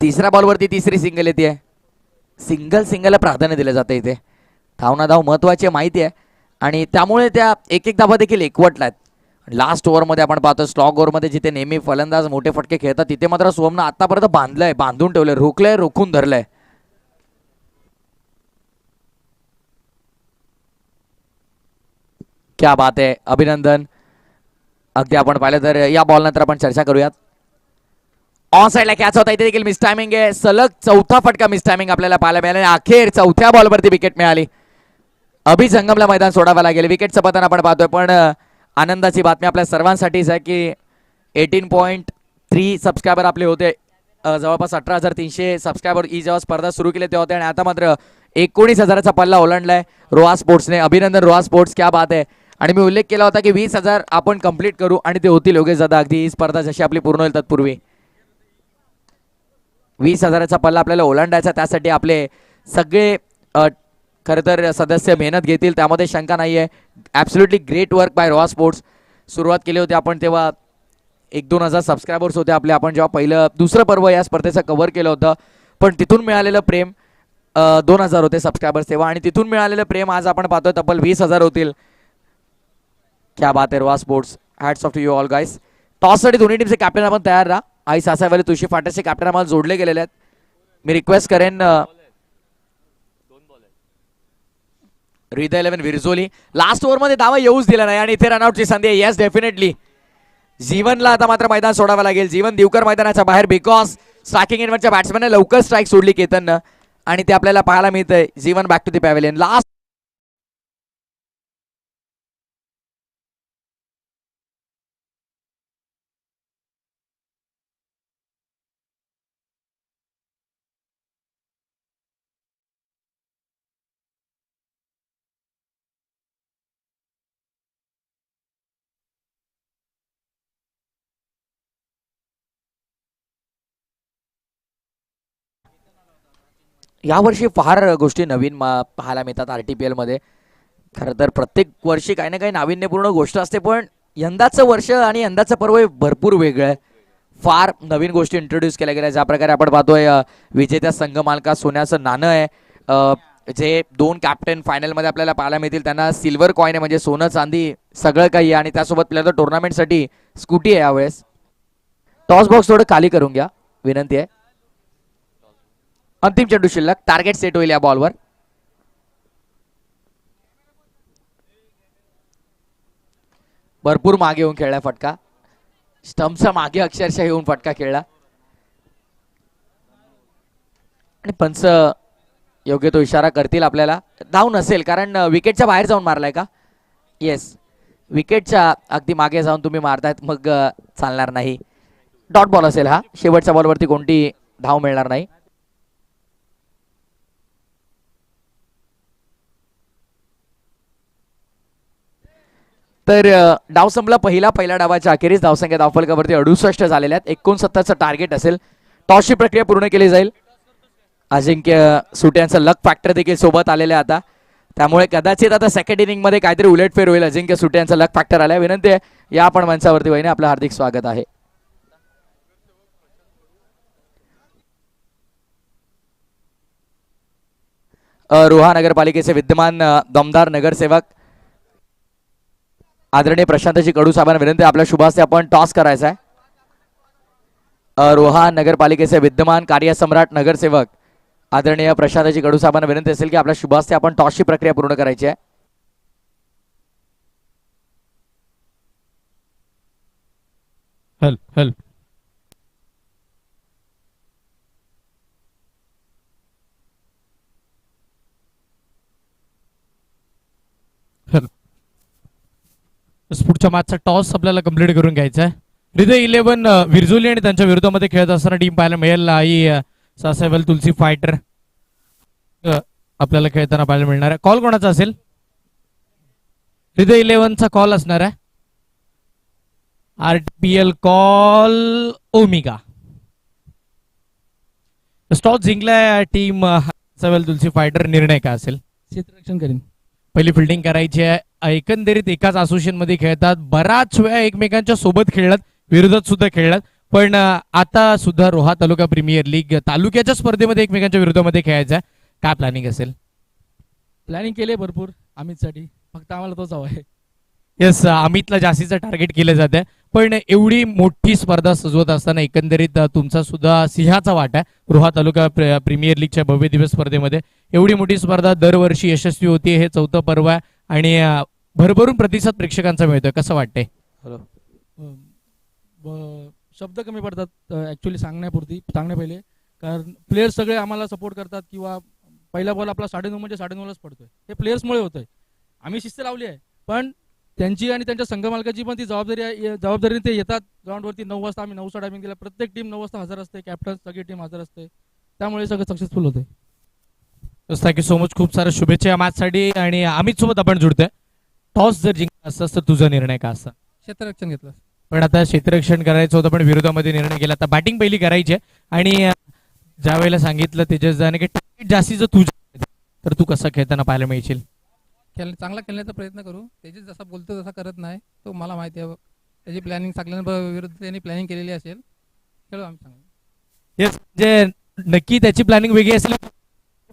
तिसऱ्या बॉलवरती तिसरी सिंगल येते. सिंगलला प्राधान्य दिलं जातं इथे. धावना धाव महत्वाची माहिती आहे आणि त्यामुळे त्या एक धावा देखील एकवटल्यात. लास्ट ओव्हरमध्ये आपण पाहतो स्लॉग ओव्हरमध्ये जिथे नेहमी फलंदाज मोठे फटके खेळतात तिथे मात्र सोहमनं आतापर्यंत बांधलंय, बांधून ठेवलंय, रोखलंय, रोखून धरलंय. क्या बात आहे, अभिनंदन. अगदी आपण पाहिलं तर या बॉल नंतर आपण चर्चा करूयात. ऑन साईडला कॅच होता, इथे देखील मिस टायमिंग आहे. सलग 4था फटका मिस टायमिंग आपल्याला पाहायला मिळाला. अखेर 4थ्या बॉलवरती विकेट मिळाली. अभिजंगमला मैदान सोडावं लागेल. विकेटचं पतन आपण पाहतोय, पण आनंदाची बातमी आपल्या सर्वांसाठीच आहे की 18.3 सबस्क्रायबर आपले होते. जवळपास 18,300 सबस्क्रायबर ही जेव्हा स्पर्धा सुरू केली तेव्हा होते आणि आता मात्र 19,000चा पल्ला ओलांडलाय रोहा स्पोर्ट्सने. अभिनंदन रोहा स्पोर्ट्स, क्या बात आहे. आणि मी उल्लेख केला होता की 20,000 आपण कंप्लीट करू आणि ते होतील योगेश दादा. अगदी ही स्पर्धा जशी आपली पूर्ण होईल तत्पूर्वी 20,000चा पल्ला आपल्याला ओलांडायचा. त्यासाठी आपले सगळे खरं तर सदस्य मेहनत घेतील, त्यामध्ये शंका नाही आहे. Absolutely great work by Roha sports. सुरुवात केली होती आपण तेव्हा 1-2 हजार सबस्क्रायबर्स होते आपले. आपण जेव्हा दुसरं पर्व या स्पर्धेचं कव्हर केलं होतं, पण तिथून मिळालेलं प्रेम 2,000 होते सबस्क्रायबर्स तेव्हा, आणि तिथून मिळालेलं प्रेम आज आपण पाहतोय तब्बल 20,000 होतील. क्या बात आहे Roha sports, hats off to you all guys. टॉससाठी दोन्ही टीमचे कॅप्टन आपण तयार राहा. आई सासावाले तुळशी फाट्याचे कॅप्टन आम्हाला जोडले गेलेले आहेत. मी रिक्वेस्ट करेन हृदय 11 विरजोली लास्ट ओव्हरमध्ये दावा येऊच दिला नाही आणि इथे रनआउटची संधी आहे. येस डेफिनेटली जीवनला आता मात्र मैदान सोडावं लागेल. जीवन दिवकर मैदानाच्या बाहेर बिकॉज स्ट्रायकिंग इनवरच्या बॅट्समॅनने लवकर स्ट्राईक सोडली केतननं आणि ते आपल्याला पाहायला मिळतंय. Jeevan back to the pavilion. Last यावर्षी फार गोष्टी नवीन पाहायला मिळतात RTPL मध्ये. खरं तर प्रत्येक वर्षी काही ना काही नाविन्यपूर्ण गोष्ट असते, पण यंदाचं वर्ष आणि यंदाचं पर्व हे भरपूर वेगळं आहे. फार नवीन गोष्टी इंट्रोड्यूस केल्या गेल्या. ज्या प्रकारे आपण पाहतोय विजेत्या संघ मालका सोन्याचं नाणं आहे. जे 2 कॅप्टन फायनलमध्ये आपल्याला पाहायला मिळतील त्यांना सिल्वर कॉईन आहे, म्हणजे सोनं चांदी सगळं काही आहे. आणि त्यासोबत आपल्याला टुर्नामेंटसाठी स्कूटी आहे यावेळेस. टॉस बॉक्स थोडं खाली करून घ्या विनंती आहे. अंतिम चेंडू शिल्लक. टार्गेट सेट होईल या बॉलवर. भरपूर मागे येऊन खेळला फटका. स्टंपचा मागे अक्षरशः येऊन फटका खेळला आणि पंच योग्य तो इशारा करतील आपल्याला. धाव नसेल कारण विकेटच्या बाहेर जाऊन मारलाय का? येस, विकेटच्या अगदी मागे जाऊन तुम्ही मारतायत मग चालणार नाही. डॉट बॉल असेल हा. शेवटच्या बॉलवरती कोणती धाव मिळणार नाही. तर डाव संपला पहिल्या डावाच्या अखेरीस धावसंख्या धावफलकावरती 68 झालेल्या आहेत. 69चं टार्गेट असेल. टॉसची प्रक्रिया पूर्ण केली जाईल. अजिंक्य सुटे यांचं लक फॅक्टर देखील सोबत आलेलं आहे आता, त्यामुळे कदाचित आता सेकंड इनिंग मध्ये काहीतरी उलटफेर होईल. अजिंक्य सुटे यांचं लक फॅक्टर आलाय. विनंती आहे या आपण मंचावरती वहिनी, आपलं हार्दिक स्वागत आहे. रोहा नगरपालिकेचे विद्यमान दमदार नगरसेवक आदरणीय प्रशांतजी कडू साहेबांना विनंती, आपल्या शुभास्ते आपण टॉस करायचा आहे. रोहा नगरपालिकेचे विद्यमान कार्यसम्राट नगरसेवक आदरणीय प्रशांतजी कडू साहेबांना विनंती असेल की आपल्या शुभास्ते आपण टॉसची प्रक्रिया पूर्ण करायची आहे. हेल्प पुढच्या मॅचचा टॉस आपल्याला कंप्लीट करून घ्यायचा आहे. हृदय 11 विरजोली आणि त्यांच्या विरोधामध्ये खेळत असताना टीम पाहायला मिळेल. आई सासावेल तुलसी फायटर आपल्याला खेळताना पाहायला मिळणार आहे. कॉल कोणाचा असेल? हृदय 11चा कॉल असणार आहे. RTPL call Omega. टॉस जिंकलाय टीम सासावेल तुलसी फायटर. निर्णय काय असेल? क्षेत्ररक्षण करेन. पहिली फिल्डिंग करायची आहे. एकंदरीत एकाच असोसिएशन मध्ये खेळतात, बराच वेळा एकमेकांच्या सोबत खेळलात, विरोधात सुद्धा खेळलात, पण आता सुद्धा रोहा तालुका प्रीमियर लीग तालुक्याच्या स्पर्धेमध्ये एकमेकांच्या विरोधामध्ये खेळायचं आहे. काय प्लॅनिंग असेल? प्लॅनिंग केले भरपूर अमितसाठी, फक्त आम्हाला तोच हवा आहे. येस, अमितला जास्तीचं टार्गेट केलं जाते, पण एवढी मोठी स्पर्धा सजवत असताना एकंदरीत तुमचा सुद्धा सिंहाचा वाटा आहे रोहा तालुका प्रीमियर लीगच्या भव्य दिवस स्पर्धेमध्ये. एवढी मोठी स्पर्धा दरवर्षी यशस्वी होती. हे 4थं पर्व आहे आणि भरभरून प्रतिसाद प्रेक्षकांचा मिळतोय. कसं वाटतंय? शब्द कमी पडतात ऍक्च्युली सांगण्या पहिले, कारण प्लेयर्स सगळे आम्हाला सपोर्ट करतात किंवा पहिला बॉल आपला 9.5 म्हणजे 9.5लाच पडतोय. हे प्लेयर्समुळे होतंय. आम्ही शिस्त लावली आहे, पण त्यांची आणि त्यांच्या संघ मालकाची पण ती जबाबदारी आहे. जबाबदारीने ते येतात ग्राउंडवरती 9 वाजता. आम्ही 9चा टायमिंग दिला. प्रत्येक टीम 9 वाजता हजर असते. कॅप्टन सगळी टीम हजर असते. त्यामुळे सगळं सक्सेसफुल होते. Thank you so much. खूप साऱ्या शुभेच्छा या मॅचसाठी. आणि अमित सोबत आपण जुळतोय. टॉस जर जिंकला असतास तर तुझा निर्णय का असता? क्षेत्ररक्षण घेतलं. पण आता क्षेत्ररक्षण करायचं होतं, पण विरोधामध्ये निर्णय केला. आता बॅटिंग पहिली करायची आहे आणि ज्या वेळेला सांगितलं तेजस जाने की टार्गेट जास्तीचं तुझं, तर तू कसं खेळताना पाहायला मिळशील? चांगला खेळण्याचा प्रयत्न करू. तेजस जसा बोलतो तसा करत नाही, तो मला माहिती आहे. त्याची प्लॅनिंग सगळ्यांना विरुद्ध त्यांनी प्लॅनिंग केलेली असेल. खेळू आम्ही चांगलं. येस, म्हणजे नक्की त्याची प्लॅनिंग वेगळी असेल.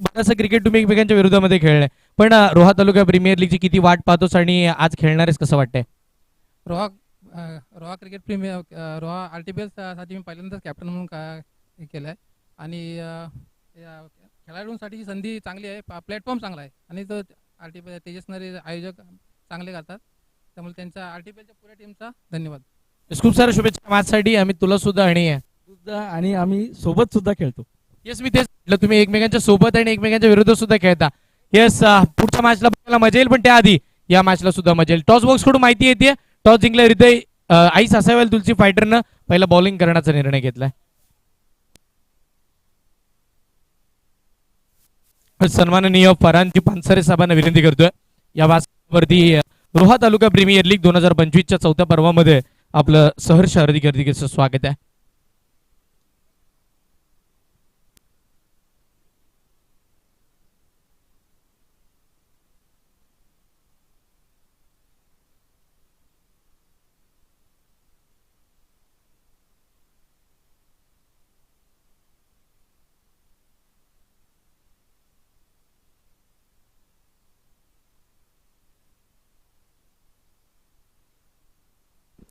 बरंचसं क्रिकेट तुम्ही एकमेकांच्या विरोधामध्ये खेळलंय, पण रोहा तालुका प्रीमियर लीगची किती वाट पाहतोस आणि आज खेळणारेस कसं वाटतंय? Roha cricket premier Roha RTPL साठी मी पहिल्यांदाच कॅप्टन म्हणून हे केलं आहे आणि या खेळाडूंसाठी संधी चांगली आहे, प्लॅटफॉर्म चांगला आहे आणि तो RTPL तेजस्नरी आयोजक चांगले करतात, त्यामुळे त्यांच्या RTPLच्या पुऱ्या टीमचा धन्यवाद. खूप साऱ्या शुभेच्छा मॅचसाठी. आम्ही तुला सुद्धा आणि आम्ही सोबत सुद्धा खेळतो. येस, मी तेच म्हटलं, तुम्ही एकमेकांच्या सोबत आणि एकमेकांच्या विरोधात सुद्धा खेळता. येस, पुढच्या मॅचला बघायला मजा येईल, पण त्याआधी या मॅचला सुद्धा मजा येईल. टॉस बॉक्स कडून माहिती येते, टॉस जिंकल्या हृदय आई सासावेल तुलसी फायटरनं पहिला बॉलिंग करण्याचा निर्णय घेतलाय. सन्माननीय फरांची पानसरे साहेबांना विनंती करतोय या वास्तवरती रोहा तालुका प्रीमियर लीग 2025च्या 4थ्या पर्वामध्ये आपलं सहर्ष हार्दिक स्वागत आहे.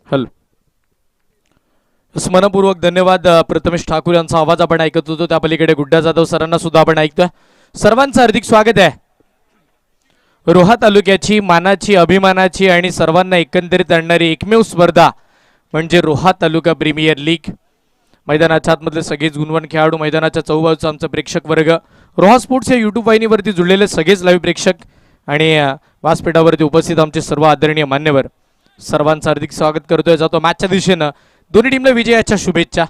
हॅलो, मनपूर्वक धन्यवाद. प्रथमेश ठाकूर यांचा आवाज आपण ऐकत होतो, त्या पलीकडे गुड्डा जाधव सरांना सुद्धा आपण ऐकतोय. सर्वांचं हार्दिक स्वागत आहे. रोहा तालुक्याची मानाची, अभिमानाची आणि सर्वांना एकंदरीत आणणारी एकमेव स्पर्धा म्हणजे रोहा तालुका प्रीमियर लीग. मैदानाच्या आतमधले सगळेच गुणवान खेळाडू, मैदानाच्या चौबाजूचा आमचा प्रेक्षक वर्ग, रोहा स्पोर्ट्स या युट्यूब वाहिनीवरती जुळलेले सगळेच लाईव्ह प्रेक्षक आणि व्यासपीठावरती उपस्थित आमचे सर्व आदरणीय मान्यवर, सर्वांचं हार्दिक स्वागत करतोय. जातो मॅचच्या दिशेनं. दोन्ही टीमला विजयाच्या शुभेच्छा.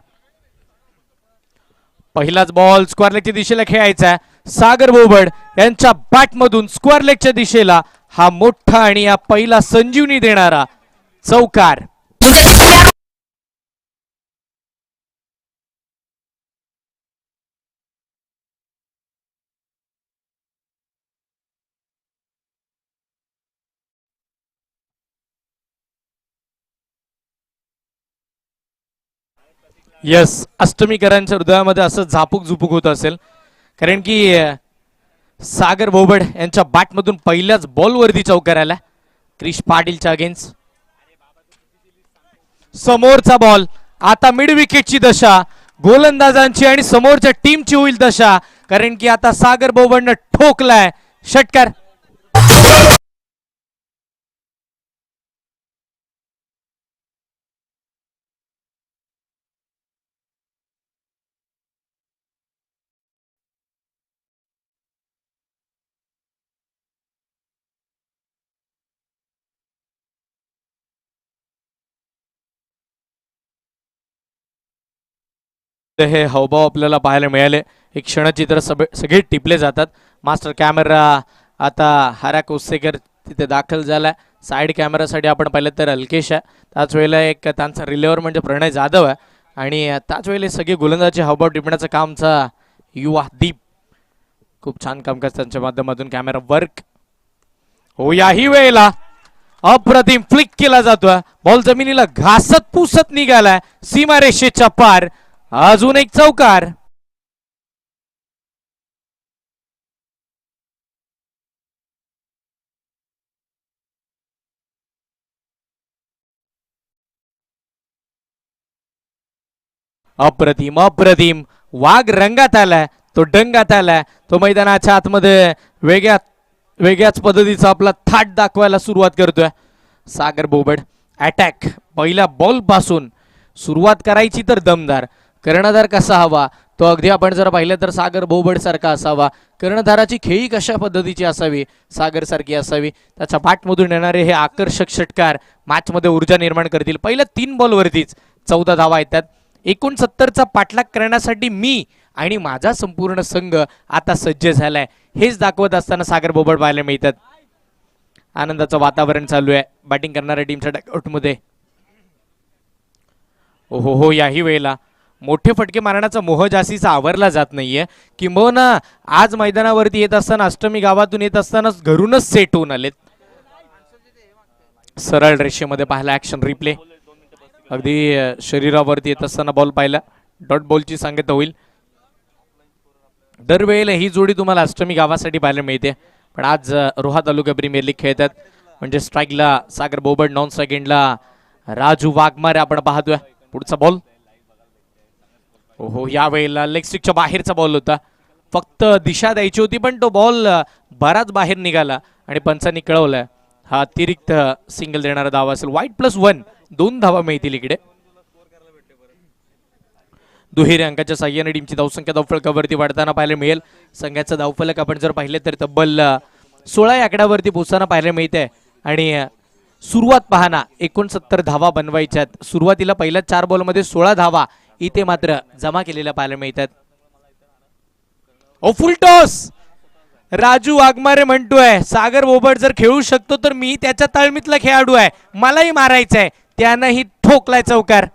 पहिलाच बॉल स्क्वेअर लेगच्या दिशेला खेळायचा आहे. सागर बोबड यांच्या बॅटमधून स्क्वेअर लेगच्या दिशेला हा मोठा आणि या पहिला संजीवनी देणारा चौकार. यस, अष्टमीकरांच्या हृदयामध्ये असं झापूक झुपूक होत असेल, कारण की सागर बोबड यांच्या बॅटमधून पहिल्याच बॉलवरती चौकार आला. क्रिश पाटीलच्या अगेन्स्ट समोरचा बॉल. आता मिड विकेटची दशा गोलंदाजांची आणि समोरच्या टीमची होईल दशा, कारण की आता सागर बोबडनं ठोकलाय षटकार. हे हावभाव आपल्याला पाहायला मिळाले. एक क्षणचित्र सगळे टिपले जातात. मास्टर कॅमेरा आता हरा कोसेकर तिथे दाखल झालाय. साईड कॅमेरासाठी आपण पाहिलं तर अल्केश आहे, त्याच वेळेला एक त्यांचा रिलेवर म्हणजे प्रणय जाधव आहे आणि त्याच वेळेला सगळे गोलंदाजी हावभाव टिपण्याचं कामचा युवा दीप. खूप छान कामकाज त्यांच्या माध्यमातून कॅमेरा वर्क. हो, याही वेळेला अप्रतिम फ्लिक केला जातोय. बॉल जमिनीला घासत पुसत निघालाय सीमारेषेच्या पार. अजून एक चौकार. अप्रतिम अप्रतिम. वाघ रंगात आलाय, तो डंगात आलाय, तो मैदानाच्या आतमध्ये वेगळ्याच पद्धतीचा आपला थाट दाखवायला सुरुवात करतोय सागर बोबड. अटॅक पहिल्या बॉल पासून सुरुवात करायची तर दमदार. कर्णधार कसा हवा तो अगदी आपण जर पाहिलं तर सागर बोबड सारखा असावा. कर्णधाराची खेळी कशा पद्धतीची असावी, सागर सारखी असावी. त्याच्या बॅटमधून येणारे हे आकर्षक षटकार मॅचमध्ये ऊर्जा निर्माण करतील. पहिल्या 3 बॉलवरतीच 14 धावा येतात. 69चा पाठलाग करण्यासाठी मी आणि माझा संपूर्ण संघ आता सज्ज झालाय, हेच दाखवत असताना सागर बोबड पाहायला मिळतात. आनंदाचं वातावरण चालू आहे बॅटिंग करणाऱ्या टीमच्या डगआउटमध्ये. हो, याही वेळेला मोठे फटके मारण्याचा मोह जास्तीचा आवरला जात नाहीये. किंबहुना आज मैदानावरती येत असताना, अष्टमी गावातून येत असताना घरूनच सेट होऊन आलेत. सरळ रेषेमध्ये पाहिला ऍक्शन रिप्ले. अगदी शरीरावरती येत असताना बॉल पाहिला. डॉट बॉलची सांगता होईल. दरवेळेला ही जोडी तुम्हाला अष्टमी गावासाठी पाहायला मिळते, पण आज रोहा तालुका प्रीमियर लीग खेळतात. म्हणजे स्ट्राईकला सागर बोबड, नॉन स्ट्राईक एंडला राजू वाघमारे आपण पाहतोय. पुढचा बॉल, ओहो यावेळेला लेग स्टिकच्या बाहेरचा बॉल होता. फक्त दिशा द्यायची होती पण तो बॉल बराच बाहेर निघाला आणि पंचांनी कळवलाय हा अतिरिक्त सिंगल देणारा धावा असेल. वाईट +1, 2 धावा मिळतील इकडे. दुहेरी अंकाच्या साह्याने टीमची धावसंख्या धावफलकावरती वाढताना पाहायला मिळेल. संघाचं धावफलक आपण जर पाहिले तर तब्बल 16 या आकड्यावरती पोहोचताना पाहायला मिळते. आणि सुरुवात पाहना 69 धावा बनवायच्यात. सुरुवातीला पहिल्या 4 बॉलमध्ये 16 धावा इथे मात्र जमा केलेल्या पाहायला मिळतात. ओ फुल टॉस, राजू वाघमारे म्हणतोय सागर बोबड जर खेळू शकतो तर मी त्याच्या ताळमीतला खेळाडू आहे, मलाही मारायचंय. त्यानंही ठोकलाय चौकार.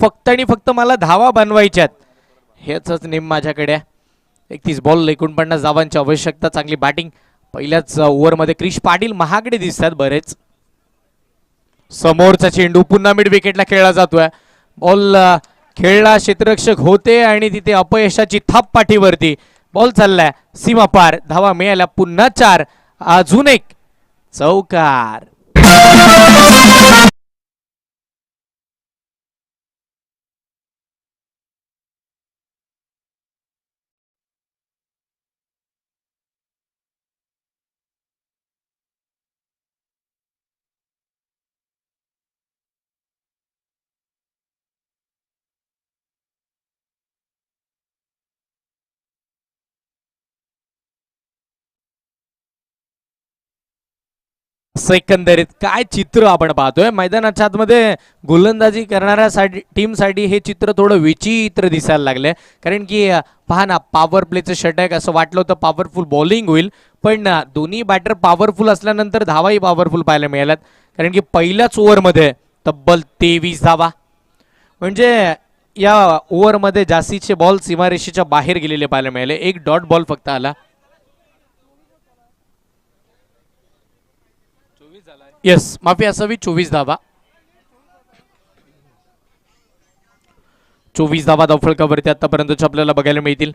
फक्त आणि फक्त मला धावा बनवायच्यात, हेच नेम माझ्याकडे आहे. 31 बॉल 49 धावांची आवश्यकता. चांगली बॅटिंग पहिल्याच ओव्हरमध्ये. क्रिश पाटील महागडे दिसतात बरेच. समोरचा चेंडू पुन्हा मिड विकेटला खेळला जातोय. बॉल खेळला, क्षेत्ररक्षक होते आणि तिथे अपयशाची थाप पाठीवरती. बॉल चाललाय सीमा पार. धावा मिळाल्या पुन्हा 4. अजून एक चौकार. एकंदरीत काय चित्र आपण पाहतोय मैदानाच्या आतमध्ये. गोलंदाजी करणाऱ्या टीमसाठी हे चित्र थोडं विचित्र दिसायला लागलंय. कारण की पहा ना, पॉवर प्लेचं षटक असं वाटलं होतं पॉवरफुल बॉलिंग होईल, पण दोन्ही बॅटर पॉवरफुल असल्यानंतर धावाही पॉवरफुल पाहायला मिळाल्यात. कारण की पहिल्याच ओव्हरमध्ये तब्बल 23 धावा. म्हणजे या ओव्हरमध्ये जास्तीचे बॉल सीमारेषेच्या बाहेर गेलेले पाहायला मिळाले. एक डॉट बॉल फक्त आला. येस, माफी असावी. 24 धावा. 24 धावा धावफलकावरती आतापर्यंतच्या आपल्याला बघायला मिळतील.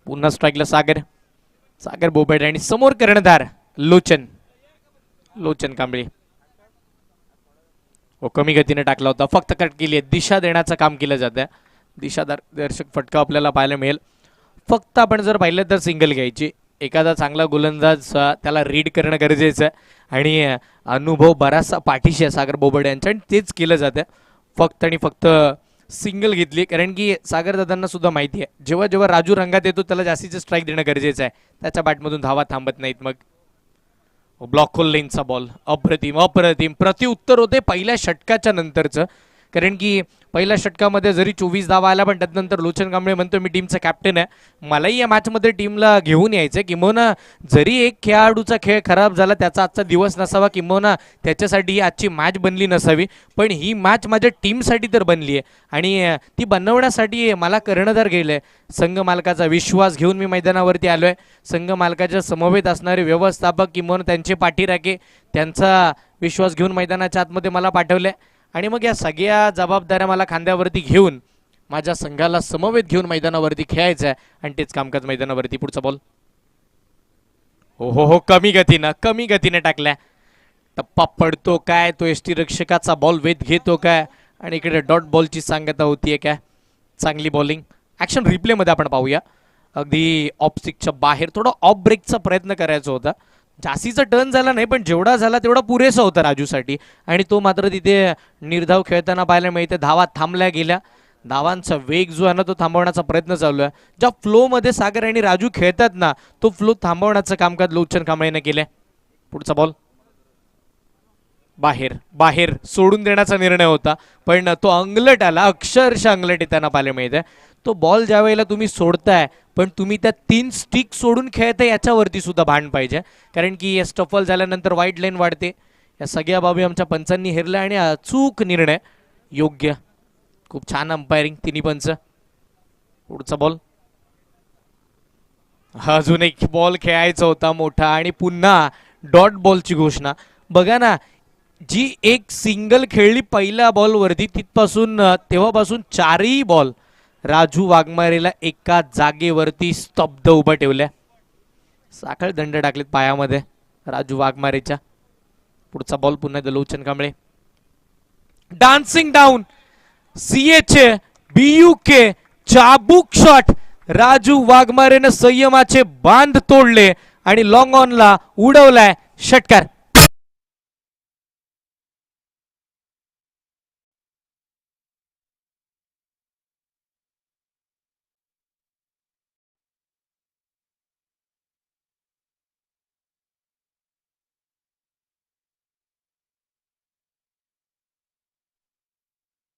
पुन्हा स्ट्राईकला सागर बोबेड आणि समोर कर्णधार लोचन कांबळे. कमी गतीने टाकला होता, फक्त कट केली आहे. दिशा देण्याचं काम केलं जातं. दिशा दर्शक फटका आपल्याला पाहायला मिळेल. फक्त आपण जर पाहिलं तर सिंगल घ्यायची. एखादा चांगला गोलंदाज त्याला रीड करणं गरजेचं आहे आणि अनुभव बराचसा पाठीशी आहे सागर बोबडे यांच्या, आणि तेच केलं जातं. फक्त आणि फक्त सिंगल घेतली, कारण की सागर दादांना सुद्धा माहिती आहे जेव्हा जेव्हा राजू रंगात येतो त्याला जास्तीचे स्ट्राईक देणं गरजेचं आहे. त्याच्या बॅटमधून धावा थांबत नाहीत. मग ब्लॉक होल लेनचा बॉल अप्रतिम प्रत्युत्तर होते पहिल्या षटकाच्या नंतरचं. कारण की पहिल्या षटकामध्ये जरी 24 धावा आल्या, पण त्यानंतर लोचन कांबळे म्हणतो मी टीमचा कॅप्टन आहे, मलाही या मॅचमध्ये टीमला घेऊन यायचं. किंबहुना जरी एक खेळाडूचा खेळ खराब झाला, त्याचा आजचा दिवस नसावा, किंबहुना त्याच्यासाठी ही आजची मॅच बनली नसावी, पण ही मॅच माझ्या टीमसाठी तर बनली आहे आणि ती बनवण्यासाठी मला कर्णधार गेलं आहे. संघ मालकाचा विश्वास घेऊन मी मैदानावरती आलो आहे. संघ मालकाच्या समवेत असणारे व्यवस्थापक किंबहुना त्यांचे पाठीराखे, त्यांचा विश्वास घेऊन मैदानाच्या आतमध्ये मला पाठवले आणि मग या सगळ्या जबाबदाऱ्या मला खांद्यावरती घेऊन माझ्या संघाला समवेत घेऊन मैदानावरती खेळायचं आहे आणि तेच कामकाज मैदानावरती. पुढचा बॉल हो कमी गतीने टाकलाय. टप्पा पडतो काय, तो एसटी रक्षकाचा बॉल वेध घेतो काय, आणि इकडे डॉट बॉलची सांगता होतीये काय. चांगली बॉलिंग. ॲक्शन रिप्लेमध्ये आपण पाहूया. अगदी ऑफ स्टिकच्या बाहेर थोडा ऑफ ब्रेकचा प्रयत्न करायचा होता. जास्तीचा टर्न झाला नाही, पण जेवढा झाला तेवढा पुरेसा होता राजूसाठी, आणि तो मात्र तिथे निर्धाव खेळताना पाहायला मिळते. धावा थांबल्या गेल्या. धावांचा वेग जो आहे ना तो थांबवण्याचा प्रयत्न चालू आहे. ज्या फ्लोमध्ये सागर आणि राजू खेळतात ना, तो फ्लो थांबवण्याचं कामकाज लोचन कांबळेने केलंय. पुढचा बॉल बाहेर सोडून देण्याचा निर्णय होता, पण तो अंगलट आला. अक्षरशः अंगलट येताना पाहायला मिळते. तो बॉल ज्या वेळेला तुम्ही सोडताय पण तुम्ही त्या 3 स्टिक सोडून खेळताय याच्यावरती सुद्धा भान पाहिजे, कारण की स्टफल झाल्यानंतर वाईट लाईन वाढते. या सगळ्या बाबी आमच्या पंचांनी हेरल्या आणि अचूक निर्णय योग्य. खूप छान अंपायरिंग तिन्ही पंच. पुढचा बॉल, अजून एक बॉल खेळायचा होता मोठा आणि पुन्हा डॉट बॉलची घोषणा. बघा ना, जी एक सिंगल खेळली पहिल्या बॉलवरती तिथपासून तेव्हापासून 4ही बॉल राजू वाघमारेला एका जागेवरती स्तब्ध उभं ठेवल्या. साखळ दंड टाकलेत पायामध्ये राजू वाघमारेच्या. पुढचा बॉल पुन्हा Lochan Kamble. Dancing down CH BUK चाबूक शॉट. राजू वाघमारेनं संयमाचे बांध तोडले आणि लॉंग ऑनला उडवलाय षटकार.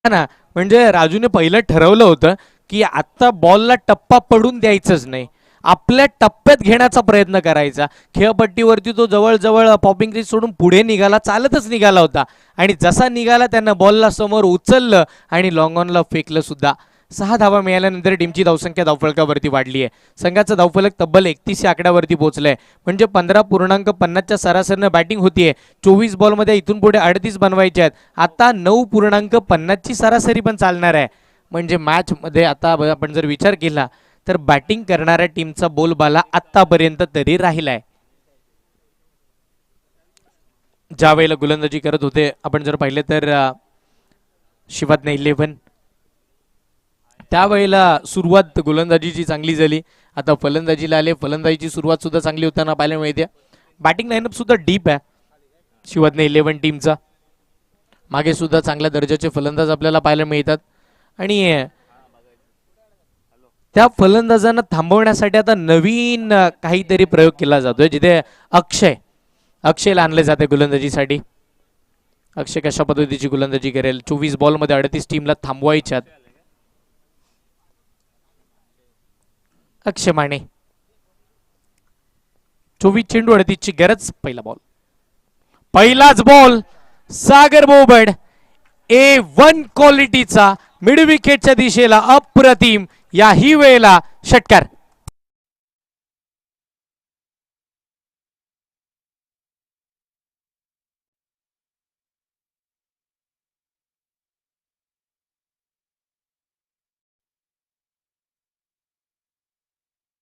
ना म्हणजे राजूने पहिलं ठरवलं होतं की आता बॉलला टप्पा पडून द्यायचंच नाही, आपल्या टप्प्यात घेण्याचा प्रयत्न करायचा. खेळपट्टीवरती तो जवळजवळ पॉपिंग क्रीज सोडून पुढे निघाला, चालतच निघाला होता आणि जसा निघाला त्यांना बॉलला समोर उचललं आणि लॉंग ऑनला फेकलं सुद्धा. 6 धावा मिळाल्यानंतर टीमची धावसंख्या धावफलकावरती वाढली आहे. संघाचा धावफलक तब्बल 31 आकड्यावरती पोहोचलाय, म्हणजे 15.50च्या सरासरीनं बॅटिंग होतीये. 24 बॉलमध्ये इथून पुढे 38 बनवायचे आहेत. आता 9.50ची सरासरी पण चालणार आहे. म्हणजे मॅच मध्ये आता आपण जर विचार केला तर बॅटिंग करणाऱ्या टीमचा बोलबाला आतापर्यंत तरी राहिलाय. ज्या वेळेला गोलंदाजी करत होते आपण जर पाहिले तर शिवात्न 11, त्यावेळेला सुरुवात गोलंदाजीची चांगली झाली. आता फलंदाजीला आले, फलंदाजीची सुरुवात सुद्धा चांगली होताना पाहायला मिळते. बॅटिंग लाईनअप सुद्धा डीप आहे शिवात्न 11 टीमचा. मागे सुद्धा चांगल्या दर्जाचे फलंदाज आपल्याला पाहायला मिळतात आणि त्या फलंदाजांना थांबवण्यासाठी आता नवीन काहीतरी प्रयोग केला जातोय, जिथे अक्षयला आणले जाते गोलंदाजीसाठी. अक्षय कशा पद्धतीची गोलंदाजी करेल? 24 बॉलमध्ये 38 टीमला थांबवायच्यात. अक्षय माने 24 चेंडू 38ची गरज. पहिलाच बॉल सागर बोबड A1 क्वालिटीचा मिड विकेटच्या दिशेला अप्रतिम. याही वेळेला षटकार.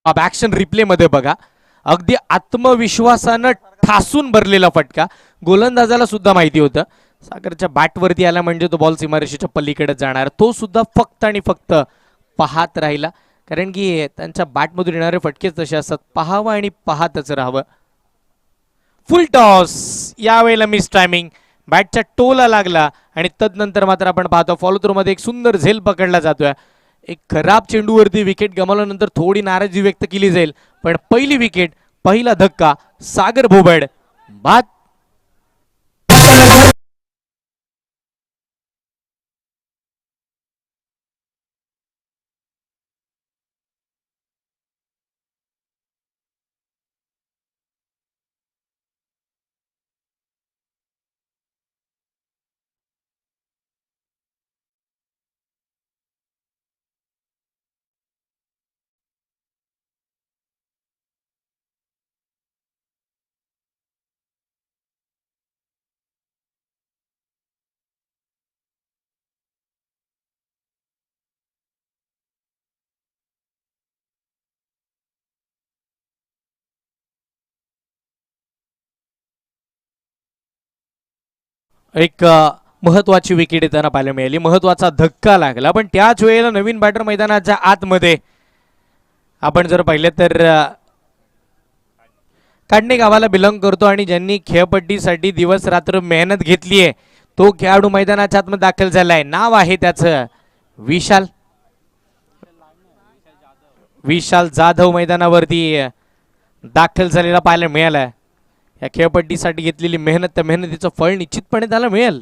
ऍक्शन रिप्ले मध्ये बघा, अगदी आत्मविश्वासानं ठासून भरलेला फटका. गोलंदाजाला सुद्धा माहिती होतं सागरच्या बॅटवरती आला म्हणजे तो बॉल सीमारेषेच्या पलीकडे जाणार. तो सुद्धा फक्त आणि फक्त पाहत राहिला, कारण की त्यांच्या बॅटमधून येणारे फटकेच तसे असतात, पाहावं आणि पाहतच राहावं. फुल टॉस, यावेळेला मिस टायमिंग, बॅटच्या टोला लागला आणि तदनंतर मात्र आपण पाहतो फॉलो थ्रू मध्ये एक सुंदर झेल पकडला जातोय. एक खराब चेंडूवरती विकेट गमावल्यानंतर थोडी नाराजी व्यक्त केली जाईल, पण पहिली विकेट, पहिला धक्का सागर बोबड बाद. एक महत्वाची विकेट येताना पाहायला मिळाली, महत्वाचा धक्का लागला, पण त्याच वेळेला नवीन बॅटर मैदानाच्या आतमध्ये आपण जर पाहिलं तर काडणे गावाला बिलॉंग करतो आणि ज्यांनी खेळपट्टीसाठी दिवस रात्र मेहनत घेतली आहे तो खेळाडू मैदानाच्या आतमध्ये दाखल झालाय. नाव आहे त्याचं विशाल जाधव मैदानावरती दाखल झालेला पाहायला मिळालाय. या खेळपट्टीसाठी घेतलेली मेहनत, त्या मेहनतीचं फळ निश्चितपणे त्याला मिळेल.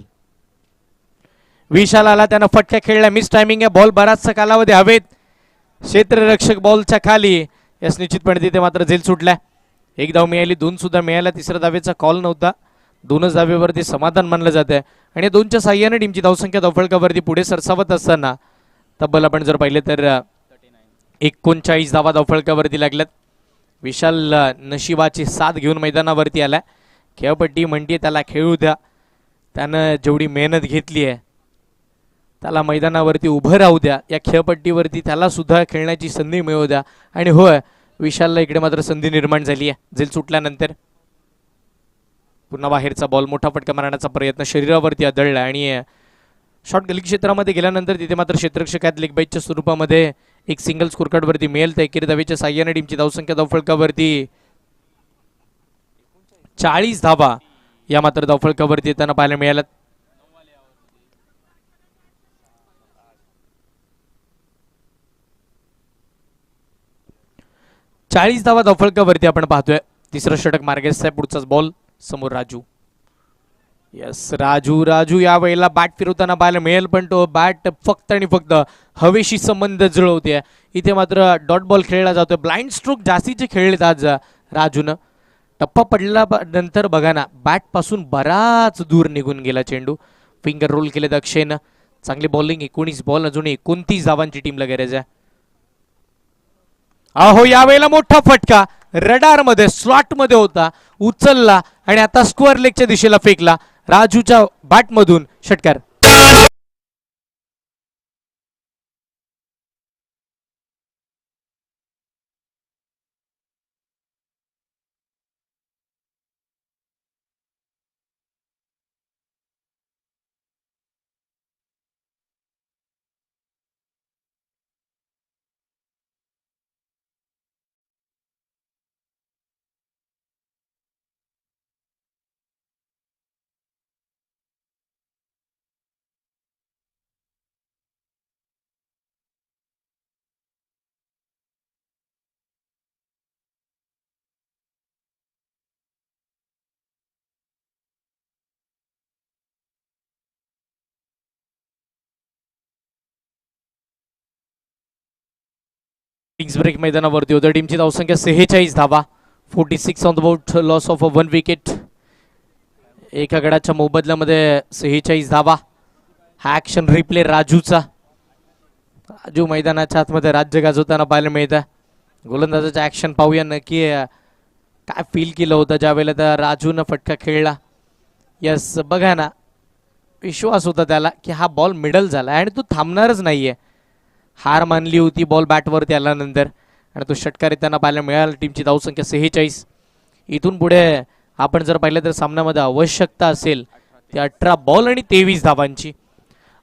विशाल आला, त्यानं फटका खेळला, मिस टायमिंग आहे, बॉल बराचसा कालावधी हवेत. क्षेत्ररक्षक बॉलच्या खाली. यस, निश्चितपणे तिथे मात्र झेल सुटलाय. एक धाव मिळाली, 2 सुद्धा मिळाल्या. तिसऱ्या धावेचा कॉल नव्हता. 2च धावेवरती समाधान मानलं जात आहे आणि 2च्या साह्याने टीमची धावसंख्या धावफलकावरती पुढे सरसावत असताना तब्बल आपण जर पाहिले तर 39 धावा धावफलकावरती लागल्यात. विशाल नशिबाची साथ घेऊन मैदानावरती आलाय. खेळपट्टी म्हणते त्याला खेळू द्या. त्यानं जेवढी मेहनत घेतली आहे त्याला मैदानावरती उभं राहू द्या. या खेळपट्टीवरती त्याला सुद्धा खेळण्याची संधी मिळू द्या. आणि होय, विशालला इकडे मात्र संधी निर्माण झाली आहे. झेल सुटल्यानंतर पुन्हा बाहेरचा बॉल, मोठा फटका मारण्याचा प्रयत्न शरीरावरती आदळला आणि शॉर्ट गली क्षेत्रामध्ये गेल्यानंतर तिथे मात्र क्षेत्ररक्षकात लेग बाईटच्या स्वरूपामध्ये एक सिंगल स्कोरकार्डवरती मिळेल. तर एकेरी धावेच्या साह्याने टीमची धावसंख्या धावफलकावरती 40 धावा या मात्र धावफलकावरती येताना पाहायला मिळाल्यात. चाळीस धावा धावफलकावरती आपण पाहतोय. तिसरं षटक मार्गेस आहे. पुढचाच बॉल समोर राजू. यस, राजू या वेळेला बॅट फिरवताना पाहायला मिळेल, पण तो बॅट फक्त आणि फक्त हवेशी संबंध जुळवते. इथे मात्र डॉट बॉल खेळला जातोय. ब्लाइंड स्ट्रोक जास्तीचे खेळलेत आज राजूनं. टप्पा पडला नंतर बघा ना, बॅट पासून बराच दूर निघून गेला चेंडू. फिंगर रोल केले अक्षयनं. चांगली बॉलिंग. 19 बॉल, अजून 29 धावांची टीमला गरज आहे. अहो, यावेळेला मोठा फटका रडार मध्ये, स्लॉट मध्ये होता, उचलला आणि आता स्क्वेअर लेगच्या दिशेला फेकला. राजूच्या बॅट मधून षटकार. ब्रेक मैदानावरती होतं. टीमची धावसंख्या 46 धावा. 46 on the board. Loss of 1 wicket. एका गडाच्या मोबदल्यामध्ये 46 धावा. हा ऍक्शन रिप्ले राजूचा. राजू मैदानाच्या आतमध्ये राज्य गाजवताना पाहायला मिळतं. गोलंदाजाचं ऍक्शन पाहूया नक्की काय फील केलं होतं ज्या वेळेला त्या राजूनं फटका खेळला. यस, बघा ना, विश्वास होता त्याला की हा बॉल मिडल झाला आणि तो थांबणारच नाहीये. हार मानली होती बॉल बॅटवरती आल्यानंतर आणि तो षटकार येताना पाहायला मिळाला. टीमची धावसंख्या 46. इथून पुढे आपण जर पाहिलं तर सामन्यामध्ये आवश्यकता असेल ती 18 बॉल आणि 23 धावांची.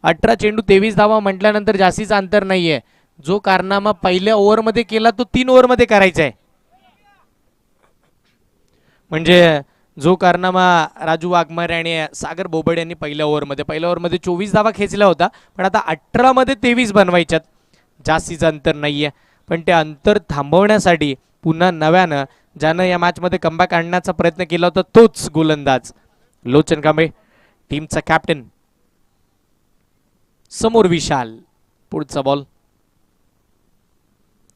18 चेंडू 23 धावा म्हटल्यानंतर जास्तीचं अंतर नाहीये. जो कारनामा पहिल्या ओव्हरमध्ये केला तो 3 ओव्हरमध्ये करायचा आहे. म्हणजे जो कारनामा राजू वाघमारे आणि सागर बोबड यांनी पहिल्या ओव्हरमध्ये 24 धावा खेचल्या होता, पण आता 18 मध्ये 23 बनवायच्यात. जास्तीचं अंतर नाहीये, पण ते अंतर थांबवण्यासाठी पुन्हा नव्यानं ज्यानं या मॅचमध्ये कमबॅक आणण्याचा प्रयत्न केला होता तोच गोलंदाज लोचन कांबळे, टीमचा कॅप्टन. समोर विशाल. पुढचा बॉल.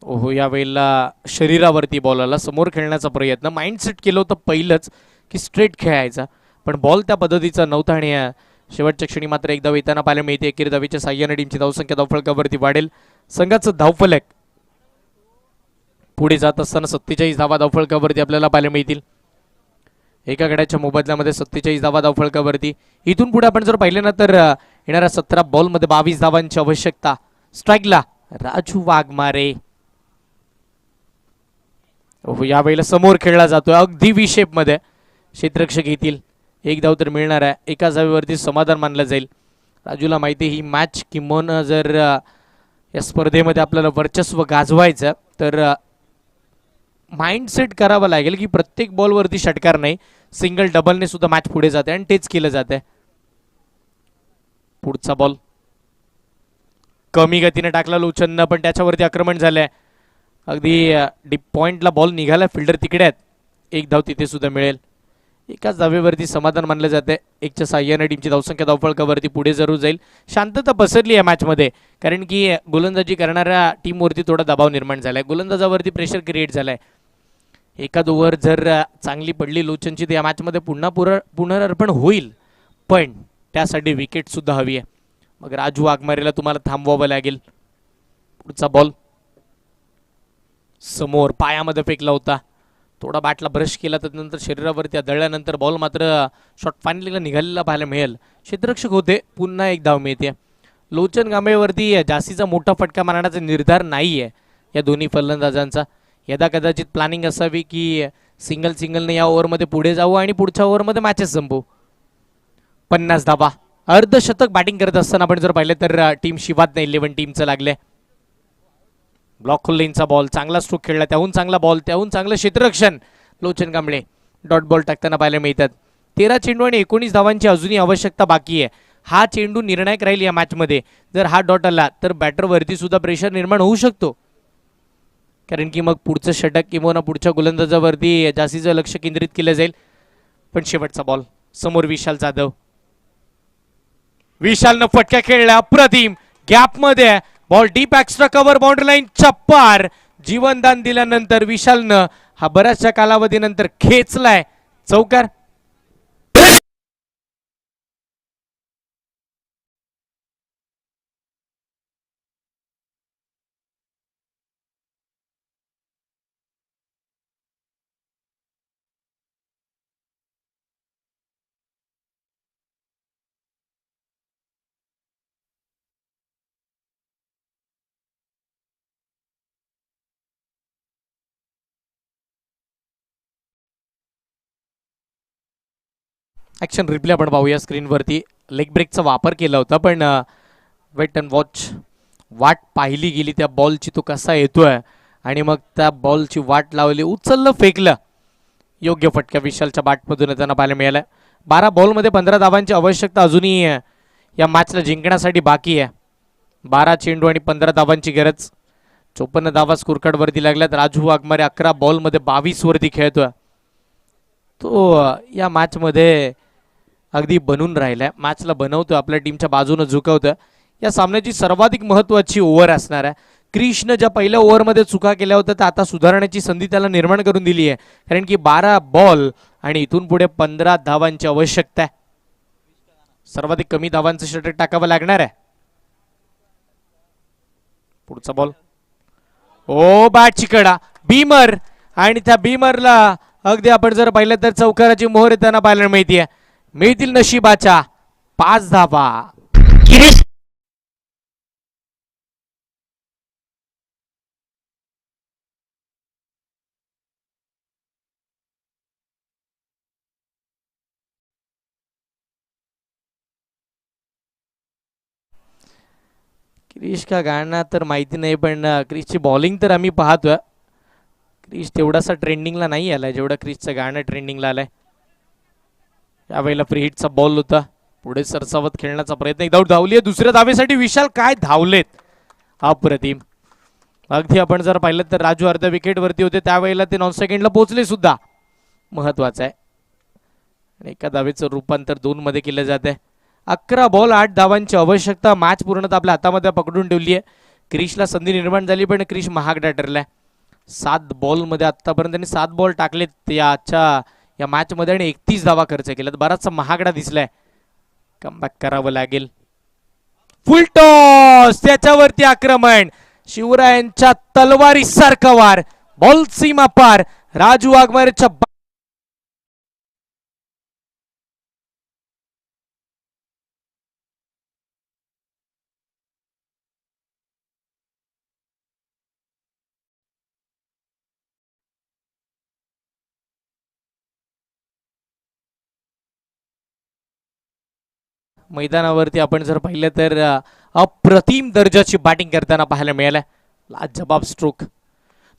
ओहो, या वेळेला शरीरावरती बॉल आला. समोर खेळण्याचा प्रयत्न. माइंडसेट केलं होतं पहिलंच की स्ट्रेट खेळायचा, पण बॉल त्या पद्धतीचा नव्हता आणि शेवटच्या क्षणी मात्र एकदा येताना पाहायला मिळते. एकेरी धावेच्या साह्याने टीमची धावसंख्या धावफलकावरती वाढेल. संघाचं धावफलक पुढे जात असताना 47 धावा धावफलकावरती आपल्याला पाहायला मिळतील. एका गड्याच्या मोबदल्यामध्ये 47 धावा धावफलकावरती. इथून पुढे आपण जर पाहिले ना तर येणाऱ्या 17 बॉलमध्ये 22 धावांची आवश्यकता. स्ट्राईकला राजू वाघमारे. ओहो, यावेळेला समोर खेळला जातोय अगदी व्ही शेप मध्ये. क्षेत्ररक्षक येतील. एक धाव तर मिळणार आहे. एका धावेवरती समाधान मानलं जाईल. राजूला माहिती ही मॅच किंवा जर या स्पर्धेमध्ये आपल्याला वर्चस्व गाजवायचं तर माइंडसेट करावं लागेल की प्रत्येक बॉलवरती षटकार नाही, सिंगल डबलने सुद्धा मॅच पुढे जाते आणि तेच केलं जात आहे. पुढचा बॉल कमी गतीने टाकला लोचननं, पण त्याच्यावरती आक्रमण झालंय. अगदी डीप पॉइंटला बॉल निघाला. फिल्डर तिकडे आहेत. एक धाव तिथे सुद्धा मिळेल. एकाच धावेवरती समाधान मानलं जाते. एकच्या साह्याने टीमची धावसंख्या धावफलकावरती पुढे जरूर जाईल. शांतता पसरली आहे मॅचमध्ये, कारण की गोलंदाजी करणाऱ्या टीमवरती थोडा दबाव निर्माण झालाय, गोलंदाजावरती प्रेशर क्रिएट झालाय. एखाद ओव्हर जर चांगली पडली लोचनची तर या मॅचमध्ये पुन्हा पुनरार्पण होईल, पण त्यासाठी विकेट सुद्धा हवी आहे. मग राजू वाघमारेला तुम्हाला थांबवावं लागेल. पुढचा बॉल समोर पायामध्ये फेकला होता, थोडा बॅटला ब्रश केला तर नंतर शरीरावरती आदळल्यानंतर बॉल मात्र शॉर्ट फायनलीला निघालेला पाहायला मिळेल. क्षेत्ररक्षक होते, पुन्हा एक धाव मिळते. लोचन कांबळेवरती जास्तीचा मोठा फटका मारण्याचा निर्धार नाही आहे या दोन्ही फलंदाजांचा. यदा कदाचित प्लॅनिंग असावी की सिंगलने या ओव्हरमध्ये पुढे जाऊ आणि पुढच्या ओव्हरमध्ये मॅचेस संपवू. 50 धावा अर्धशतक बॅटिंग करत असताना आपण जर पाहिलं तर टीम शिवात 11 टीमचं लागले. ब्लॉक खुल्लेंचा बॉल, चांगला स्ट्रोक खेळला, त्याहून चांगला बॉल, त्याहून चांगलं क्षेत्ररक्षण. लोचन कांबळे डॉट बॉल टाकताना पाहायला मिळतात. 13 चेंडू आणि 19 धावांची अजूनही आवश्यकता बाकी आहे. हा चेंडू निर्णायक राहील या मॅचमध्ये. जर हा डॉट आला तर बॅटरवरती सुद्धा प्रेशर निर्माण होऊ शकतो, कारण की मग पुढचं षटक किंवा पुढच्या गोलंदाजावरती जास्तीचं लक्ष केंद्रित केलं जाईल. पण शेवटचा बॉल समोर विशाल जाधव, विशालनं फटका खेळला, अप्रतिम गॅपमध्ये ball deep extra cover boundary लाईनच्या पार. जीवनदान दिल्यानंतर विशालनं हा बऱ्याचशा कालावधीनंतर खेचलाय चौकार. ॲक्शन रिप्ले आपण पाहूया स्क्रीनवरती. लेग ब्रेकचा वापर केला होता, पण वेट अँड वॉच वाट पाहिली गेली त्या बॉलची, तो कसा येतोय आणि मग त्या बॉलची वाट लावली, उचललं, फेकलं. योग्य फटका विशालच्या बॅटमधून त्यांना पाहायला मिळाला. 12 बॉलमध्ये 15 धावांची आवश्यकता अजूनही या मॅचला जिंकण्यासाठी बाकी आहे. 12 चेंडू आणि 15 धावांची गरज. 54 धावा स्कोरकार्डवरती लागल्यात. राजू वाघमारे 11 बॉलमध्ये 22 वरती खेळतोय. तो या मॅचमध्ये अगदी बनून राहिलाय, मॅचला बनवतोय, आपल्या टीमच्या बाजूने झुकवतोय. या सामन्याची सर्वाधिक महत्त्वाची ओव्हर असणार आहे. क्रिशनं ज्या पहिल्या ओव्हरमध्ये चुका केल्या होत्या त्या आता सुधारण्याची संधी त्याला निर्माण करून दिली आहे, कारण की 12 बॉल आणि इथून पुढे 15 धावांची आवश्यकता आहे. सर्वाधिक कमी धावांचं षटक टाकावं लागणार आहे. पुढचा बॉल, ओ बॅटची कडा, बीमर, आणि त्या बीमरला अगदी आपण जर पाहिलं तर चौकाराची मोहर त्यांना पाहायला मिळतीये. मिळतील नशिबाच्या 5 धावा. क्रिश का गाणं तर माहिती नाही, पण क्रिशची बॉलिंग तर आम्ही पाहतोय. क्रिश तेवढासा ट्रेंडिंगला नाही आलाय जेवढा क्रिशचं गाणं ट्रेंडिंगला आलंय. यावेळेला फ्री हिटचा बॉल होता, पुढे सरसावत खेळण्याचा प्रयत्न, एक धाव धावली आहे. दुसऱ्या धावेसाठी विशाल काय धावलेत, अप्रतिम. अगदी आपण जर पाहिलं तर राजू अर्ध्या विकेटवरती होते त्यावेळेला ते नॉन सेकंडला पोहोचले सुद्धा, महत्वाचं आहे. आणि एका धावेचं रूपांतर 2 मध्ये केलं जाते. 11 बॉल 8 धावांची आवश्यकता. मॅच पूर्णतः आपल्या हातामध्ये पकडून ठेवली आहे. क्रिशला संधी निर्माण झाली, पण क्रिश महागडा ठरलाय. 7 बॉलमध्ये आतापर्यंत त्यांनी 7 बॉल टाकलेत या मॅच मध्ये आणि 31 धावा खर्च केला. बराचसा महागडा दिसलाय. कमबॅक करावं लागेल. फुल टॉस, त्याच्यावरती आक्रमण, शिवरायांच्या तलवारी सारखा वार, बॉल सीमा पार. राजू वाघमारेच्या मैदानावरती आपण जर पाहिलं तर अप्रतिम दर्जाची बॅटिंग करताना पाहायला मिळालं. लाजवाब स्ट्रोक.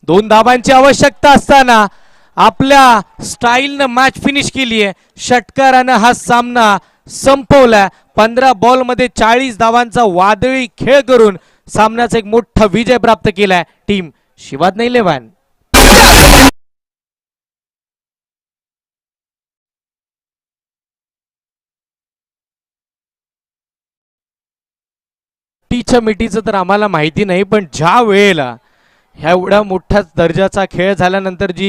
2 धावांची आवश्यकता असताना आपल्या स्टाईलनं मॅच फिनिश केली आहे. षटकारानं हा सामना संपवला. 15 बॉलमध्ये 40 धावांचा वादळी खेळ करून सामन्याचा एक मोठा विजय प्राप्त केलाय टीम शिवाजी 11. मोठीच्या मिठीचं तर आम्हाला माहिती नाही, पण ज्या वेळेला ह्या एवढा मोठ्या दर्जाचा खेळ झाल्यानंतर जी